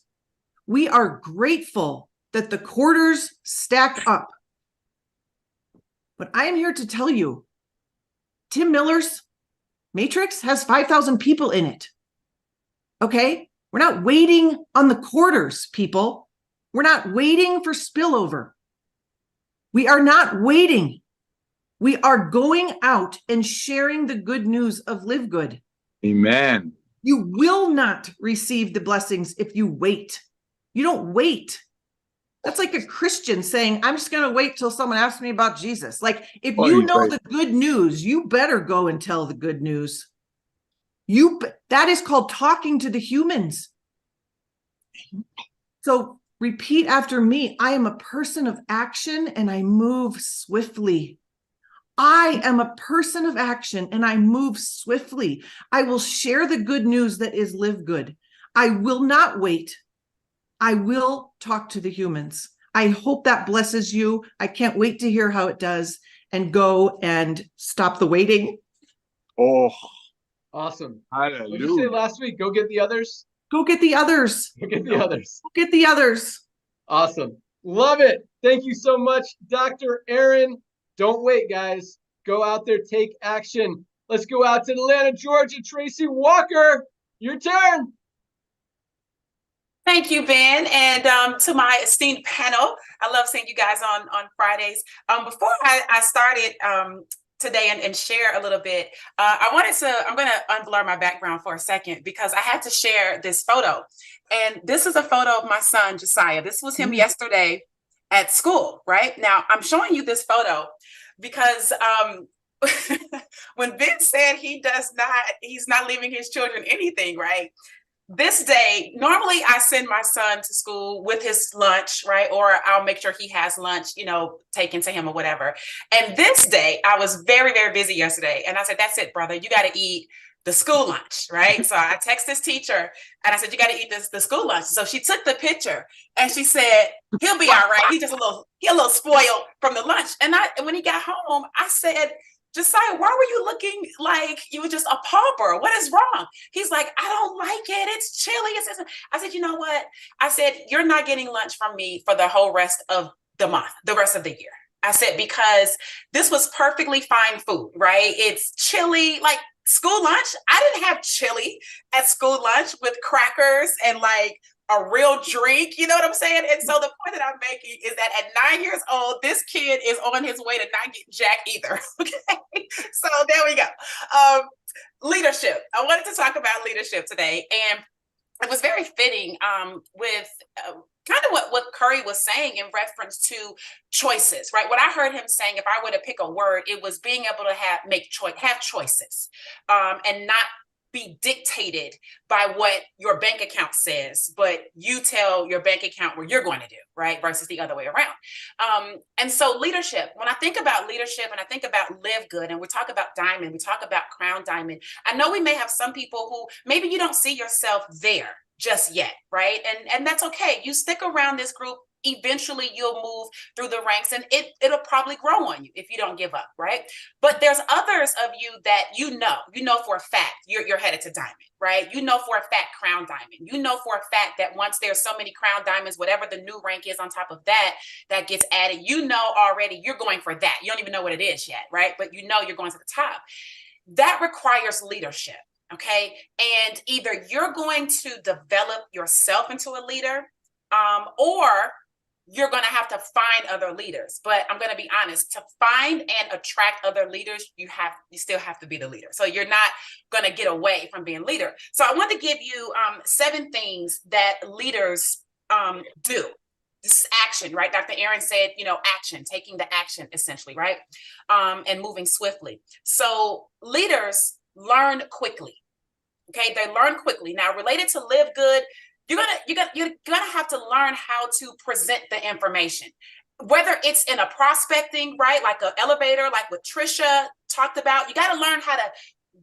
We are grateful that the quarters stack up. But I am here to tell you, Tim Miller's matrix has 5,000 people in it. Okay? We're not waiting on the quarters, people. We're not waiting for spillover. We are not waiting. We are going out and sharing the good news of LiveGood. Amen. You will not receive the blessings if you wait. You don't wait. That's like a Christian saying, I'm just going to wait till someone asks me about Jesus. Like, if you know the good news, you better go and tell the good news. That is called talking to the humans. So repeat after me. I am a person of action and I move swiftly. I am a person of action and I move swiftly. I will share the good news that is LiveGood. I will not wait. I will talk to the humans. I hope that blesses you. I can't wait to hear how it does, and go and stop the waiting. Oh, awesome. Hallelujah. What did you say last week? Go get the others? Go get the others. Go get the others. Go get the others. Awesome. Love it. Thank you so much, Dr. Aaron. Don't wait, guys. Go out there, take action. Let's go out to Atlanta, Georgia. Tracy Walker, your turn. Thank you, Ben, and to my esteemed panel. I love seeing you guys on Fridays. Before I started today and share a little bit, I'm going to unblur my background for a second because I had to share this photo. And this is a photo of my son, Josiah. This was him yesterday at school, right? Now, I'm showing you this photo because when Ben said he's not leaving his children anything, right? This day, normally I send my son to school with his lunch, right? Or I'll make sure he has lunch, taken to him or whatever. And this day, I was very, very busy yesterday. And I said, that's it, brother. You got to eat. the school lunch, right? So I text this teacher and I said, you got to eat the school lunch. So she took the picture and she said, he'll be all right. He's just a little spoiled from the lunch. And when he got home, I said, Josiah, why were you looking like you were just a pauper? What is wrong? He's like, I don't like it. It's chilly. I said, you know what? I said, you're not getting lunch from me for the whole rest of the month, the rest of the year. I said, because this was perfectly fine food, right? It's chili, like school lunch. I didn't have chili at school lunch with crackers and like a real drink. You know what I'm saying? And so the point that I'm making is that at 9 years old, this kid is on his way to not get jack either. Okay. So there we go. Leadership. I wanted to talk about leadership today. And it was very fitting with kind of what Curry was saying in reference to choices, right? What I heard him saying, if I were to pick a word, it was being able to have choices and not be dictated by what your bank account says, but you tell your bank account what you're going to do, right? Versus the other way around. And so leadership, when I think about leadership and I think about LiveGood and we talk about Diamond, we talk about Crown Diamond, I know we may have some people who maybe you don't see yourself there just yet, right? And that's okay. You stick around this group, eventually you'll move through the ranks and it'll probably grow on you if you don't give up, right? But there's others of you that you know for a fact you're headed to Diamond, right? You know for a fact Crown Diamond. You know for a fact that once there's so many Crown Diamonds, whatever the new rank is on top of that gets added, you know already you're going for that. You don't even know what it is yet, right? But you know you're going to the top. That requires leadership. Okay. And either you're going to develop yourself into a leader, or you're going to have to find other leaders. But I'm going to be honest, to find and attract other leaders, you still have to be the leader. So you're not going to get away from being leader. So I want to give you 7 things that leaders do. This is action, right? Dr. Aaron said, action, taking the action essentially, right? And moving swiftly. So leaders learn quickly. Okay, they learn quickly. Now, related to LiveGood, you're gonna have to learn how to present the information. Whether it's in a prospecting, right, like an elevator, like what Trisha talked about, you got to learn how to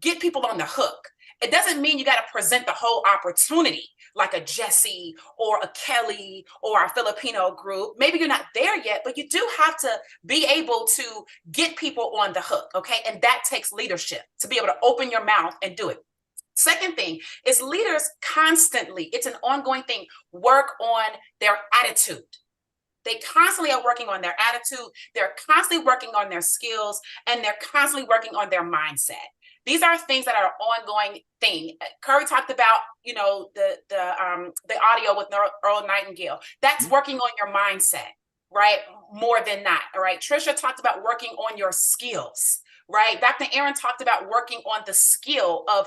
get people on the hook. It doesn't mean you got to present the whole opportunity like a Jesse or a Kelly or a Filipino group. Maybe you're not there yet, but you do have to be able to get people on the hook. Okay, and that takes leadership to be able to open your mouth and do it. Second thing is leaders constantly, it's an ongoing thing, work on their attitude. They constantly are working on their attitude. They're constantly working on their skills, and they're constantly working on their mindset. These are things that are an ongoing thing. Curry talked about, the audio with Earl Nightingale. That's working on your mindset, right? More than not, all right? Trisha talked about working on your skills, right? Dr. Aaron talked about working on the skill of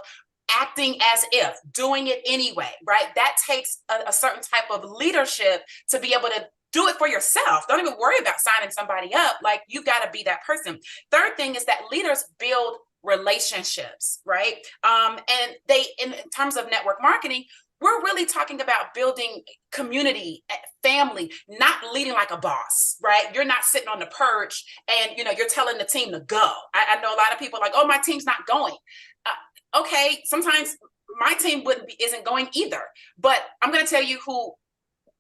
acting as if, doing it anyway, right? That takes a certain type of leadership to be able to do it for yourself. Don't even worry about signing somebody up. Like, you got to be that person. Third thing is that leaders build relationships, right? And they, in terms of network marketing, we're really talking about building community, family, not leading like a boss, right? You're not sitting on the perch and, you're telling the team to go. I know a lot of people are like, oh, my team's not going. Okay, sometimes my team isn't going either, but I'm going to tell you who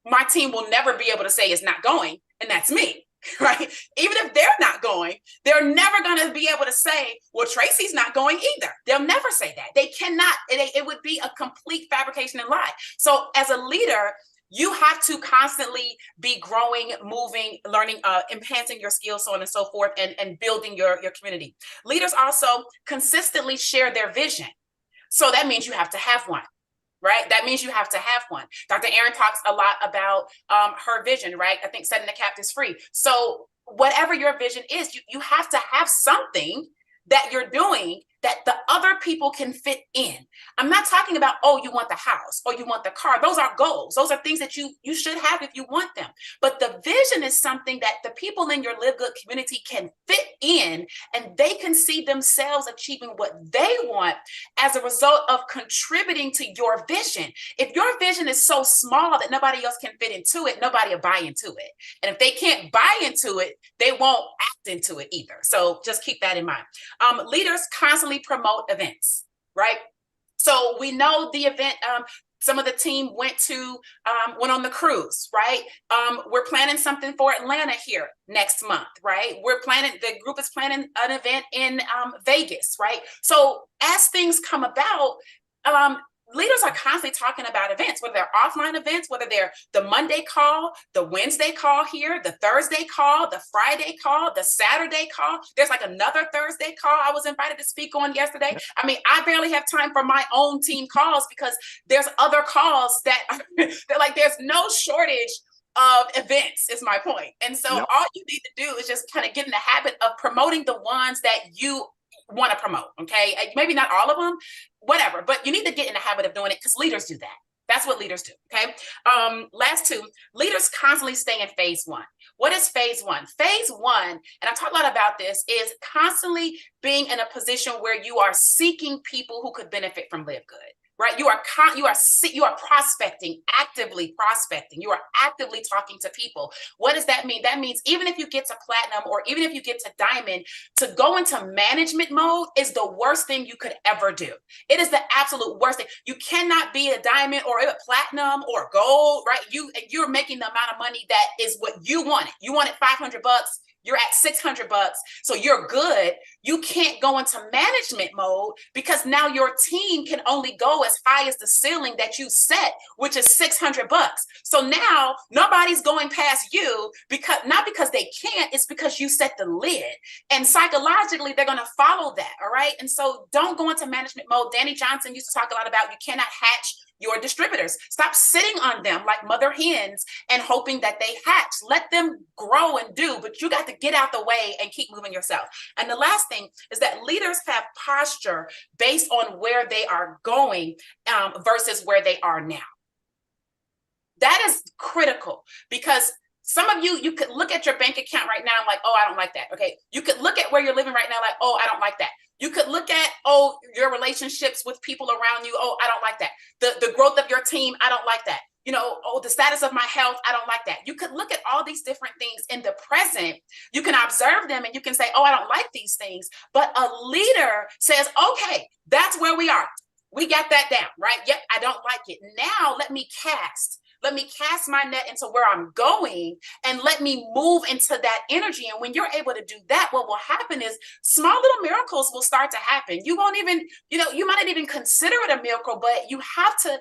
my team will never be able to say is not going, and that's me, right? Even if they're not going, they're never going to be able to say, well, Tracy's not going either. They'll never say that. They cannot. It would be a complete fabrication and lie. So as a leader, you have to constantly be growing, moving, learning, enhancing your skills, so on and so forth, and building your community. Leaders also consistently share their vision. So that means you have to have one, right? That means you have to have one. Dr. Aaron talks a lot about her vision, right? I think setting the captives free. So whatever your vision is, you have to have something that you're doing that the other people can fit in. I'm not talking about, oh, you want the house or you want the car. Those are goals. Those are things that you should have if you want them. But the vision is something that the people in your LiveGood community can fit in, and they can see themselves achieving what they want as a result of contributing to your vision. If your vision is so small that nobody else can fit into it, nobody will buy into it. And if they can't buy into it, they won't act into it either. So just keep that in mind. Leaders constantly promote events. right? So we know the event, some of the team went on the cruise, right? We're planning something for Atlanta here next month, right? The group is planning an event in Vegas, right? So as things come about, leaders are constantly talking about events, whether they're offline events, whether they're the Monday call, the Wednesday call here, the Thursday call, the Friday call, the Saturday call. There's like another Thursday call I was invited to speak on yesterday. I mean, I barely have time for my own team calls because there's other calls that they're like, there's no shortage of events is my point. And so all you need to do is just kind of get in the habit of promoting the ones that you want to promote. Okay. Maybe not all of them, whatever, but you need to get in the habit of doing it because leaders do that. That's what leaders do. Okay. Last two, leaders constantly stay in phase one. What is phase one? Phase one, and I talk a lot about this, is constantly being in a position where you are seeking people who could benefit from LiveGood. Right? You are prospecting, actively prospecting. You are actively talking to people. What does that mean? That means even if you get to platinum or even if you get to diamond, to go into management mode is the worst thing you could ever do. It is the absolute worst thing. You cannot be a diamond or a platinum or gold, right? You're making the amount of money that is what you wanted. You wanted $500. You're at $600, so you're good. You can't go into management mode because now your team can only go as high as the ceiling that you set, which is $600. So now nobody's going past you not because they can't, it's because you set the lid. And psychologically, they're going to follow that. All right. And so don't go into management mode. Danny Johnson used to talk a lot about you cannot hatch your distributors. Stop sitting on them like mother hens and hoping that they hatch. Let them grow and do, but you got to get out the way and keep moving yourself. And the last thing is that leaders have posture based on where they are going versus where they are now. That is critical because some of you could look at your bank account right now and like, oh, I don't like that. Okay. You could look at where you're living right now like, oh, I don't like that. You could look at, oh, your relationships with people around you. Oh, I don't like that. The growth of your team. I don't like that. Oh, the status of my health. I don't like that. You could look at all these different things in the present. You can observe them and you can say, oh, I don't like these things. But a leader says, okay, that's where we are. We got that down, right? Yep, I don't like it. Now let me cast my net into where I'm going and let me move into that energy. And when you're able to do that, what will happen is small little miracles will start to happen. You won't even, you might not even consider it a miracle, but you have to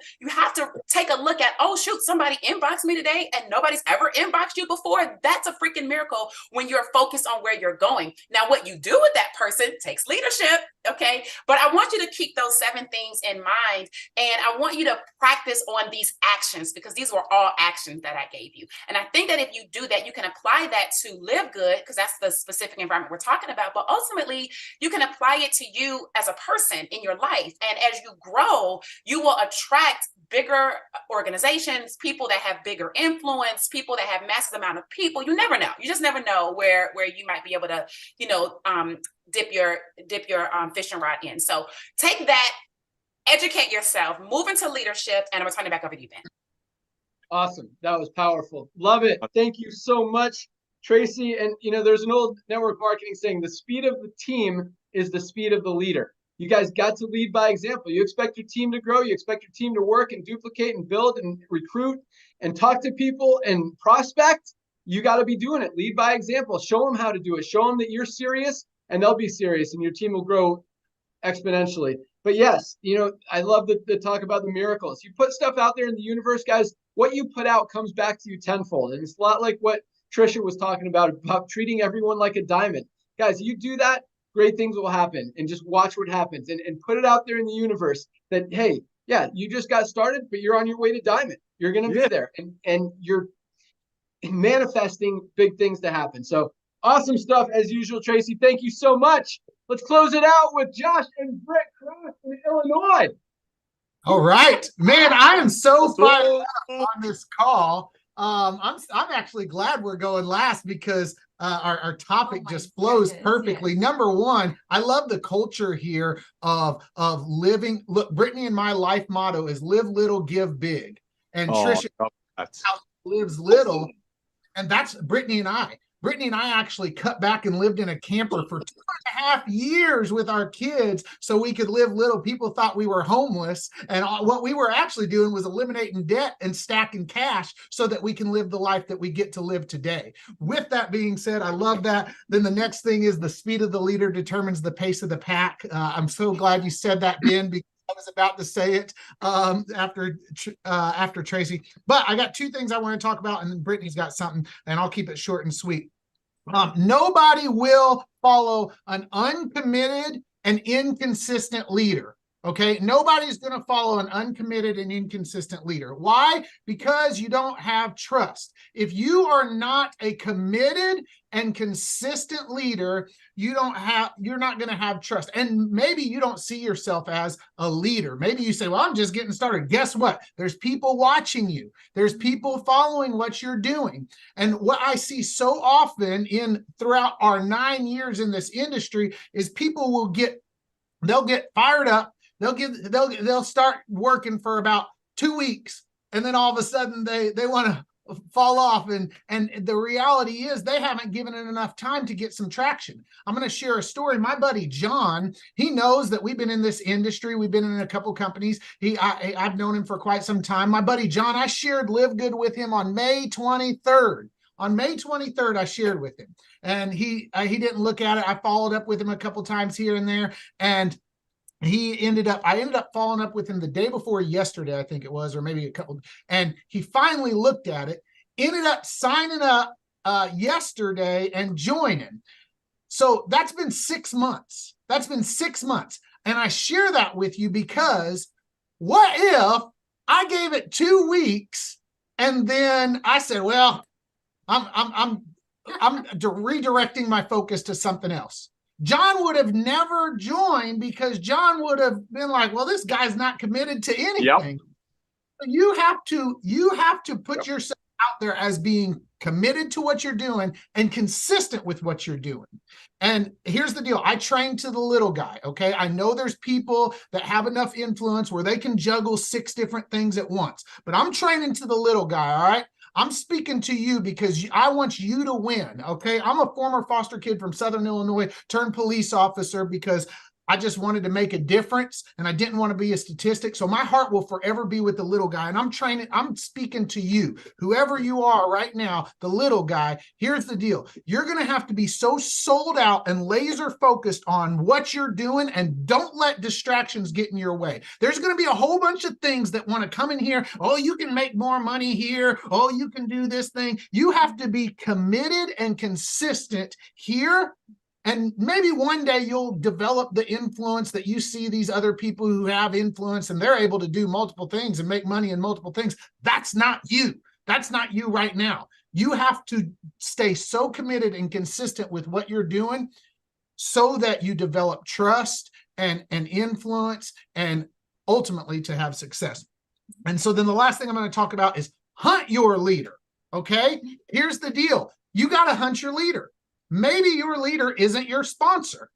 take a look at, oh shoot, somebody inboxed me today and nobody's ever inboxed you before. That's a freaking miracle when you're focused on where you're going. Now, what you do with that person takes leadership. Okay. But I want you to keep those 7 things in mind. And I want you to practice on these actions because these were all actions that I gave you. And I think that if you do that, you can apply that to LiveGood because that's the specific environment we're talking about. But ultimately, you can apply it to you as a person in your life. And as you grow, you will attract bigger organizations, people that have bigger influence, people that have massive amount of people. You never know. You just never know where you might be able to, dip your fishing rod in. So take that, educate yourself, move into leadership, and I'm gonna turn it back over to you, Ben. Awesome. That was powerful. Love it. Thank you so much, Tracy. And there's an old network marketing saying the speed of the team is the speed of the leader. You guys got to lead by example. You expect your team to grow. You expect your team to work and duplicate and build and recruit and talk to people and prospect. You got to be doing it. Lead by example. Show them how to do it. Show them that you're serious and they'll be serious and your team will grow exponentially. But yes, I love the talk about the miracles. You put stuff out there in the universe, guys. What you put out comes back to you tenfold. And it's a lot like what Trisha was talking about treating everyone like a diamond. Guys, you do that, great things will happen. And just watch what happens and put it out there in the universe that, hey, yeah, you just got started, but you're on your way to diamond. You're going to be there. And you're manifesting big things to happen. So awesome stuff as usual, Tracy. Thank you so much. Let's close it out with Josh and Britt Cross in Illinois. All right, man, I am so fired up on this call. I'm actually glad we're going last because our topic just flows perfectly. Number one, I love the culture here of living. Look, Brittany and my life motto is live little, give big. And Trisha lives little, and that's Brittany and I. Brittany and I actually cut back and lived in a camper for 2.5 years with our kids so we could live little. People thought we were homeless. And what we were actually doing was eliminating debt and stacking cash so that we can live the life that we get to live today. With that being said, I love that. Then the next thing is the speed of the leader determines the pace of the pack. I'm so glad you said that, Ben, because I was about to say it after Tracy. But I got two things I want to talk about, and then Brittany's got something, and I'll keep it short and sweet. Nobody will follow an uncommitted and inconsistent leader. Okay, nobody's going to follow an uncommitted and inconsistent leader. Why? Because you don't have trust. If you are not a committed and consistent leader, you're not going to have trust. And maybe you don't see yourself as a leader. Maybe you say, well, I'm just getting started. Guess what? There's people watching you. There's people following what you're doing. And what I see so often throughout our 9 years in this industry is people they'll get fired up. They'll start working for about 2 weeks, and then all of a sudden they want to fall off. And the reality is they haven't given it enough time to get some traction. I'm going to share a story. My buddy John, he knows that we've been in this industry. We've been in a couple companies. I've known him for quite some time. My buddy John, I shared LiveGood with him on May 23rd. On May 23rd, I shared with him, and he didn't look at it. I followed up with him a couple times here and there, and I ended up following up with him the day before yesterday, I think it was, or maybe a couple, and he finally looked at it, ended up signing up yesterday and joining. So that's been 6 months. That's been 6 months. And I share that with you because what if I gave it 2 weeks and then I said, well, I'm redirecting my focus to something else. John would have never joined because John would have been like, well, this guy's not committed to anything. Yep. You have to put yourself out there as being committed to what you're doing and consistent with what you're doing. And here's the deal. I train to the little guy. Okay. I know there's people that have enough influence where they can juggle 6 different things at once, but I'm training to the little guy. All right. I'm speaking to you because I want you to win, okay? I'm a former foster kid from Southern Illinois, turned police officer because I just wanted to make a difference and I didn't want to be a statistic. So my heart will forever be with the little guy. And I'm speaking to you, whoever you are right now, the little guy. Here's the deal. You're going to have to be so sold out and laser focused on what you're doing, and don't let distractions get in your way. There's going to be a whole bunch of things that want to come in here. Oh, you can make more money here. Oh, you can do this thing. You have to be committed and consistent here. And maybe one day you'll develop the influence that you see these other people who have influence and they're able to do multiple things and make money in multiple things. That's not you. That's not you right now. You have to stay so committed and consistent with what you're doing so that you develop trust and influence and ultimately to have success. And so then the last thing I'm going to talk about is hunt your leader. Okay? Here's the deal. You got to hunt your leader. Maybe your leader isn't your sponsor.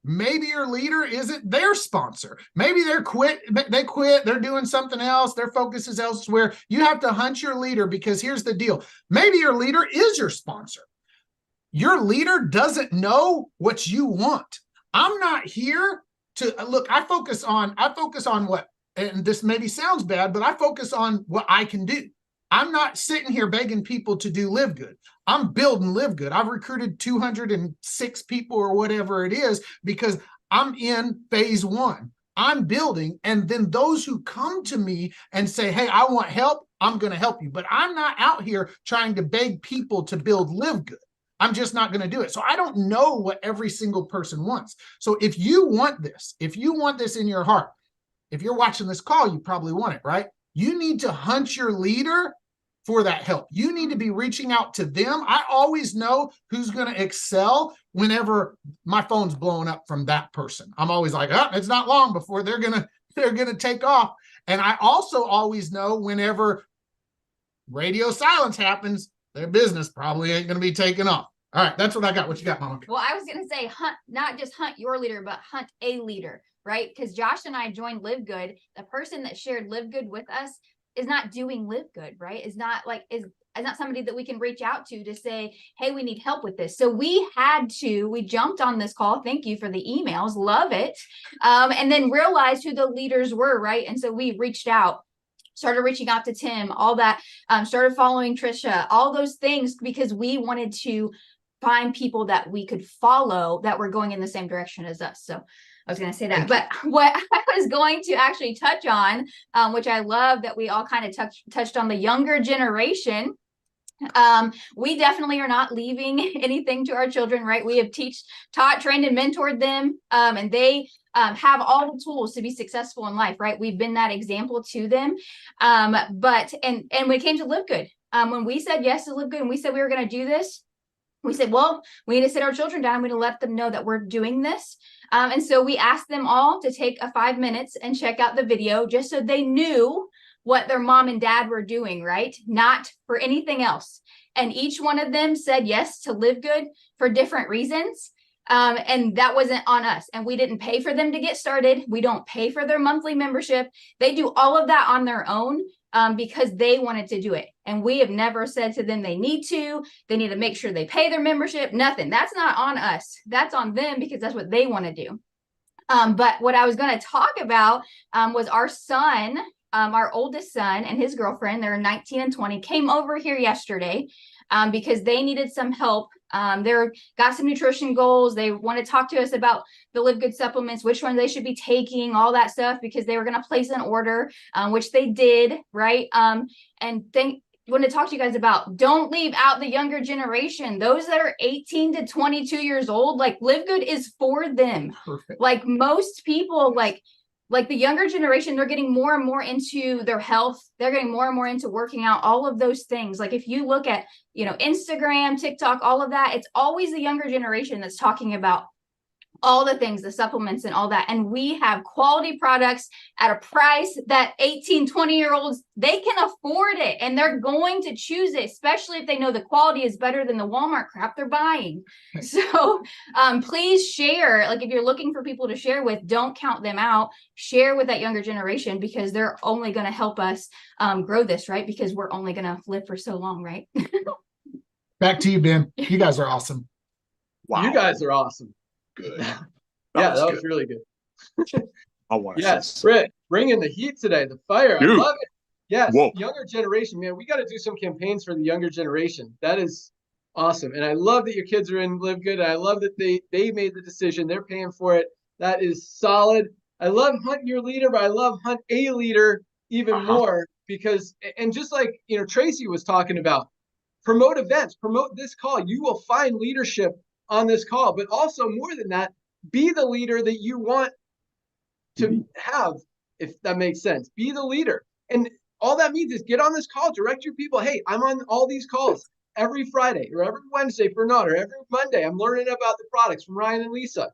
Maybe your leader isn't their sponsor. Maybe they quit, they're doing something else, their focus is elsewhere. You have to hunt your leader because here's the deal. Maybe your leader is your sponsor. Your leader doesn't know what you want. I'm not here to look, I focus on what, and this maybe sounds bad, but I focus on what I can do. I'm not sitting here begging people to do LiveGood. I'm building LiveGood. I've recruited 206 people or whatever it is because I'm in phase 1. I'm building, and then those who come to me and say, hey, I want help, I'm going to help you. But I'm not out here trying to beg people to build LiveGood. I'm just not going to do it. So I don't know what every single person wants. So if you want this in your heart, if you're watching this call, you probably want it, right? You need to hunt your leader for that help. You need to be reaching out to them. I always know who's going to excel whenever my phone's blowing up from that person. I'm always like, oh, it's not long before they're going to take off. And I also always know whenever radio silence happens, their business probably ain't going to be taken off. All right, that's what I got. What you got, Mama? Well, I was going to say hunt, not just hunt your leader, but hunt a leader, right? Because Josh and I joined LiveGood. The person that shared LiveGood with us is not doing LiveGood, right? Is not like, is it's not somebody that we can reach out to say, hey, we need help with this. So we jumped on this call. Thank you for the emails. Love it. And then realized who the leaders were, right? And so we reached out, started reaching out to Tim, all that, started following Trisha, all those things, because we wanted to find people that we could follow that were going in the same direction as us. So I was going to say that, but what I was going to actually touch on, which I love that we all kind of touched on the younger generation. We definitely are not leaving anything to our children, right? We have taught, trained, and mentored them, and they have all the tools to be successful in life, right? We've been that example to them. But when it came to LiveGood, when we said yes to LiveGood and we said we were going to do this, we said, well, we need to sit our children down. We need to let them know that we're doing this. And so we asked them all to take 5 minutes and check out the video just so they knew what their mom and dad were doing, right? Not for anything else. And each one of them said yes to LiveGood for different reasons. And that wasn't on us. And we didn't pay for them to get started. We don't pay for their monthly membership. They do all of that on their own. Because they wanted to do it. And we have never said to them they need to make sure they pay their membership, nothing. That's not on us. That's on them because that's what they want to do. But what I was going to talk about was our son, our oldest son and his girlfriend, they're 19 and 20, came over here yesterday because they needed some help. They're got some nutrition goals. They want to talk to us about the LiveGood supplements, which ones they should be taking, all that stuff, because they were going to place an order, which they did, right? And want to talk to you guys about, don't leave out the younger generation. Those that are 18 to 22 years old, like LiveGood is for them. Perfect. Like most people, like the younger generation, they're getting more and more into their health. They're getting more and more into working out, all of those things. Like if you look at, Instagram, TikTok, all of that, it's always the younger generation that's talking about all the things, the supplements and all that. And we have quality products at a price that 18, 20-year-olds, they can afford it. And they're going to choose it, especially if they know the quality is better than the Walmart crap they're buying. So please share. Like if you're looking for people to share with, don't count them out. Share with that younger generation because they're only going to help us grow this, right? Because we're only going to live for so long, right? Back to you, Ben. You guys are awesome. Wow. You guys are awesome. Good. That was really good. I want to yes, Britt, bringing the heat today, the fire. Dude. I love it. Yes, Whoa. Younger generation, man. We got to do some campaigns for the younger generation. That is awesome. And I love that your kids are in LiveGood. I love that they made the decision. They're paying for it. That is solid. I love Hunt Your Leader, but I love Hunt a Leader even more because, and just like, Tracy was talking about, promote events, promote this call. You will find leadership on this call, but also more than that, be the leader that you want to have, if that makes sense. Be the leader. And all that means is get on this call, direct your people. Hey, I'm on all these calls every Friday or every Wednesday for Not, or every Monday. I'm learning about the products from Ryan and Lisa.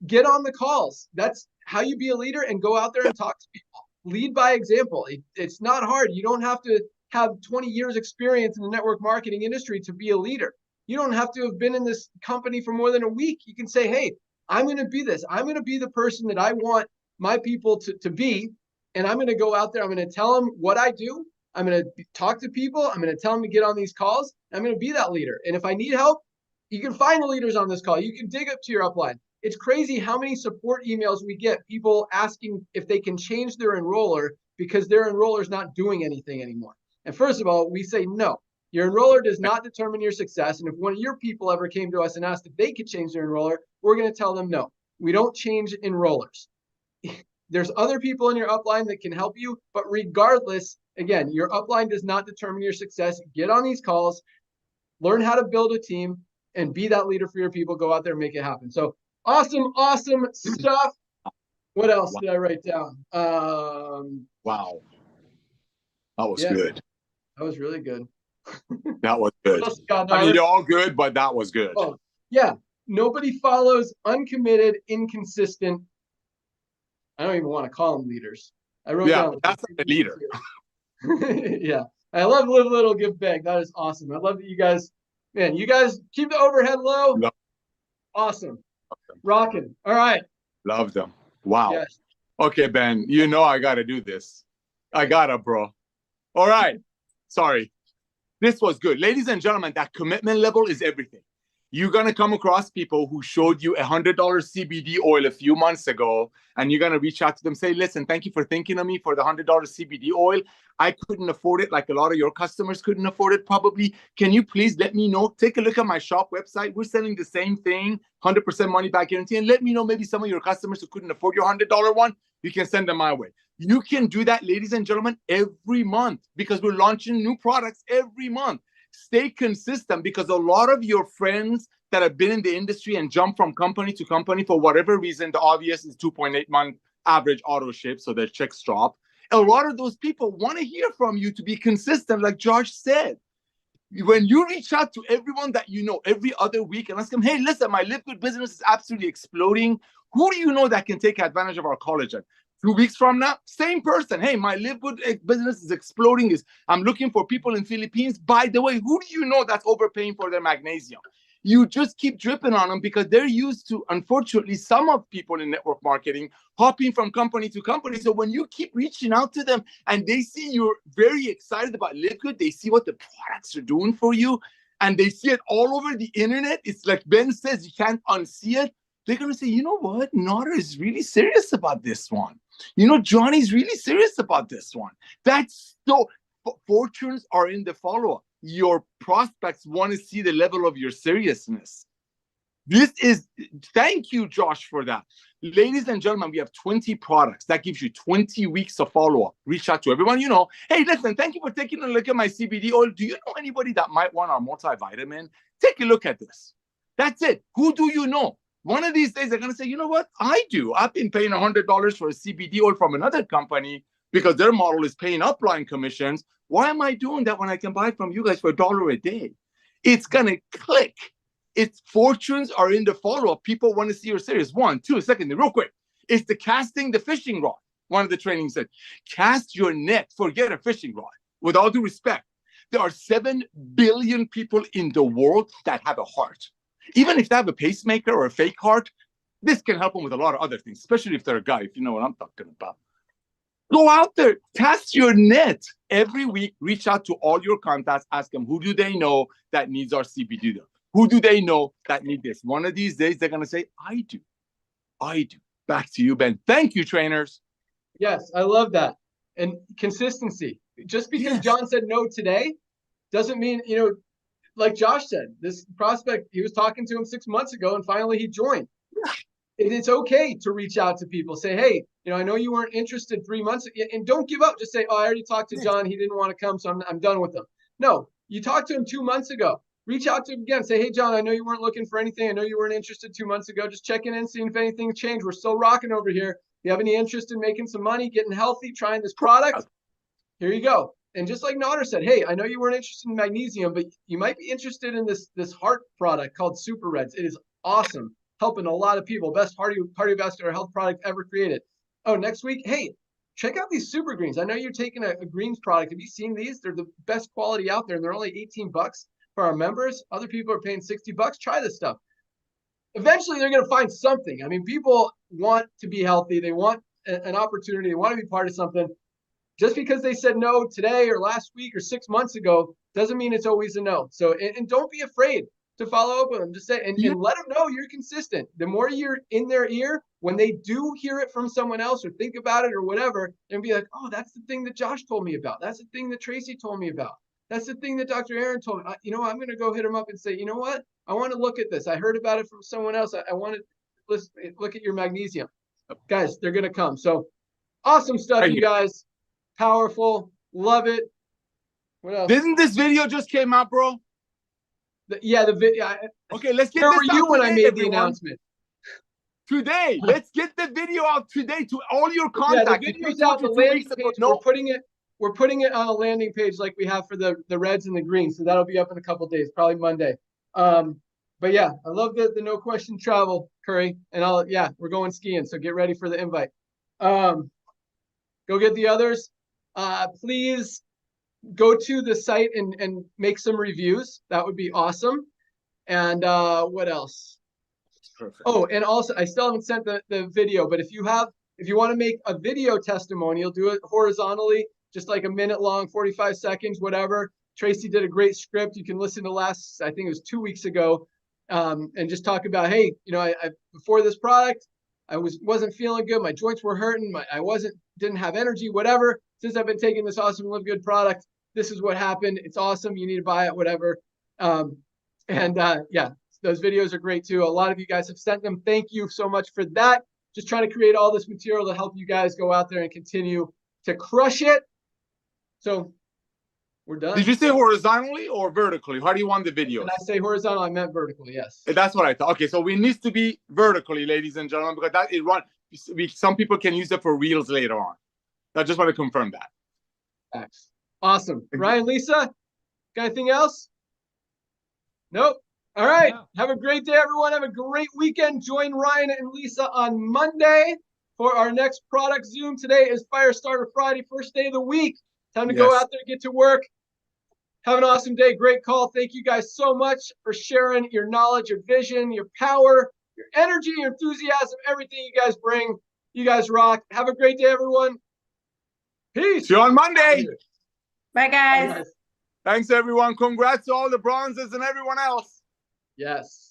Get on the calls. That's how you be a leader, and go out there and talk to people. Lead by example. It's not hard. You don't have to have 20 years experience in the network marketing industry to be a leader. You don't have to have been in this company for more than a week. You can say, hey, I'm going to be this. I'm going to be the person that I want my people to be. And I'm going to go out there. I'm going to tell them what I do. I'm going to talk to people. I'm going to tell them to get on these calls. I'm going to be that leader. And if I need help, you can find the leaders on this call. You can dig up to your upline. It's crazy how many support emails we get, people asking if they can change their enroller because their enroller is not doing anything anymore. And first of all, we say no. Your enroller does not determine your success. And if one of your people ever came to us and asked if they could change their enroller, we're going to tell them no. We don't change enrollers. There's other people in your upline that can help you. But regardless, again, your upline does not determine your success. Get on these calls, learn how to build a team, and be that leader for your people. Go out there and make it happen. So awesome stuff. What else did I write down? Wow. That was good. That was really good. That was good. I mean, they're all good, but that was good. Oh, yeah. Nobody follows uncommitted, inconsistent. I don't even want to call them leaders. I wrote down. That's not a leader. Yeah. I love Live Little, Give Big. That is awesome. I love that you guys keep the overhead low. Love. Awesome. Rocking. All right. Love them. Wow. Yes. Okay, Ben, I got to do this. I got to, bro. All right. Sorry. This was good. Ladies and gentlemen, that commitment level is everything. You're going to come across people who showed you $100 CBD oil a few months ago, and you're going to reach out to them, say, listen, thank you for thinking of me for the $100 CBD oil. I couldn't afford it like a lot of your customers couldn't afford it probably. Can you please let me know? Take a look at my shop website. We're selling the same thing, 100% money back guarantee, and let me know maybe some of your customers who couldn't afford your $100 one, you can send them my way. You can do that, ladies and gentlemen, every month because we're launching new products every month. Stay consistent because a lot of your friends that have been in the industry and jump from company to company for whatever reason, the obvious is 2.8 month average auto ship, so their checks drop. A lot of those people want to hear from you to be consistent, like Josh said. When you reach out to everyone that you know every other week and ask them, hey, listen, my LiveGood business is absolutely exploding. Who do you know that can take advantage of our collagen? 2 weeks from now, same person. Hey, my LiveGood business is exploding. I'm looking for people in Philippines. By the way, who do you know that's overpaying for their magnesium? You just keep dripping on them because they're used to, unfortunately, some of people in network marketing hopping from company to company. So when you keep reaching out to them and they see you're very excited about LiveGood, they see what the products are doing for you, and they see it all over the internet. It's like Ben says, you can't unsee it. They're going to say, you know what? Nara is really serious about this one. You know, Johnny's really serious about this one. That's so, fortunes are in the follow-up. Your prospects want to see the level of your seriousness. This is, thank you, Josh, for that. Ladies and gentlemen, we have 20 products. That gives you 20 weeks of follow-up. Reach out to everyone you know. Hey, listen, thank you for taking a look at my CBD oil. Do you know anybody that might want our multivitamin? Take a look at this. That's it. Who do you know? One of these days, they're going to say, you know what? I do. I've been paying $100 for a CBD oil from another company because their model is paying upline commissions. Why am I doing that when I can buy it from you guys for $1 a day? It's going to click. Its fortunes are in the follow-up. People want to see you're serious. 1, 2, second, real quick. It's the casting the fishing rod. One of the trainings said, cast your net, forget a fishing rod. With all due respect, there are 7 billion people in the world that have a heart. Even if they have a pacemaker or a fake heart, this can help them with a lot of other things, especially if they're a guy, if you know what I'm talking about. Go out there, cast your net. Every week, reach out to all your contacts, ask them, who do they know that needs our CBD? Who do they know that need this? One of these days, they're going to say, I do. I do. Back to you, Ben. Thank you, trainers. Yes, I love that. And consistency. Just because John said no today doesn't mean, you know, like Josh said, this prospect, he was talking to him 6 months ago and finally he joined. It's okay to reach out to people, say, hey, you know, I know you weren't interested 3 months ago, and don't give up. Just say, oh, I already talked to John. He didn't want to come, so I'm done with him. No, you talked to him 2 months ago. Reach out to him again. Say, hey, John, I know you weren't looking for anything. I know you weren't interested 2 months ago. Just checking in, seeing if anything changed. We're still rocking over here. If you have any interest in making some money, getting healthy, trying this product, here you go. And just like Nader said, hey, I know you weren't interested in magnesium, but you might be interested in this heart product called Super Reds. It is awesome, helping a lot of people. Best cardiovascular health product ever created. Oh, next week, hey, check out these Super Greens. I know you're taking a greens product. Have you seen these? They're the best quality out there, and they're only 18 bucks for our members. Other people are paying 60 bucks. Try this stuff. Eventually, they're going to find something. I mean, people want to be healthy. They want an opportunity. They want to be part of something. Just because they said no today or last week or 6 months ago doesn't mean it's always a no. So, and don't be afraid to follow up with them. Just say, and let them know you're consistent. The more you're in their ear, when they do hear it from someone else or think about it or whatever, and be like, oh, that's the thing that Josh told me about. That's the thing that Tracy told me about. That's the thing that Dr. Aaron told me. You know, I'm going to go hit him up and say, you know what? I want to look at this. I heard about it from someone else. I want to look at your magnesium. Guys, they're going to come. So awesome stuff, you guys. Powerful. Love it. What else? Didn't this video just came out, bro? The video. Okay, let's get Where this were you out when today, I made everyone. the announcement? Today, let's get the video out today to all your contacts. Yeah, the video's out on the landing page. We're putting it on a landing page like we have for the reds and the greens. So that'll be up in a couple of days, probably Monday. But yeah, I love the no question travel, Curry. And we're going skiing. So get ready for the invite. Go get the others. Please go to the site and make some reviews. That would be awesome. And what else? Perfect. Oh, and also I still haven't sent the video, but if you want to make a video testimonial, do it horizontally, just like a minute long, 45 seconds, whatever. Tracy did a great script. You can listen to last, I think it was 2 weeks ago, and just talk about, hey, you know, I before this product, I wasn't feeling good. My joints were hurting. I didn't have energy, whatever. Since I've been taking this awesome LiveGood product, this is what happened. It's awesome. You need to buy it, whatever. Yeah, those videos are great too. A lot of you guys have sent them. Thank you so much for that. Just trying to create all this material to help you guys go out there and continue to crush it. So we're done. Did you say horizontally or vertically? How do you want the videos? When I say horizontal, I meant vertically, yes. That's what I thought. Okay, so we need to be vertically, ladies and gentlemen, because that it run. Some people can use it for reels later on. I just want to confirm that. Thanks. Awesome. Ryan, Lisa, got anything else? Nope. All right. Have a great day, everyone. Have a great weekend. Join Ryan and Lisa on Monday for our next product Zoom. Today is Firestarter Friday, first day of the week. Time to go out there, get to work. Have an awesome day. Great call. Thank you guys so much for sharing your knowledge, your vision, your power, your energy, your enthusiasm, everything you guys bring. You guys rock. Have a great day, everyone. Peace. See you on Monday. Bye, guys. Thanks, everyone. Congrats to all the bronzes and everyone else. Yes.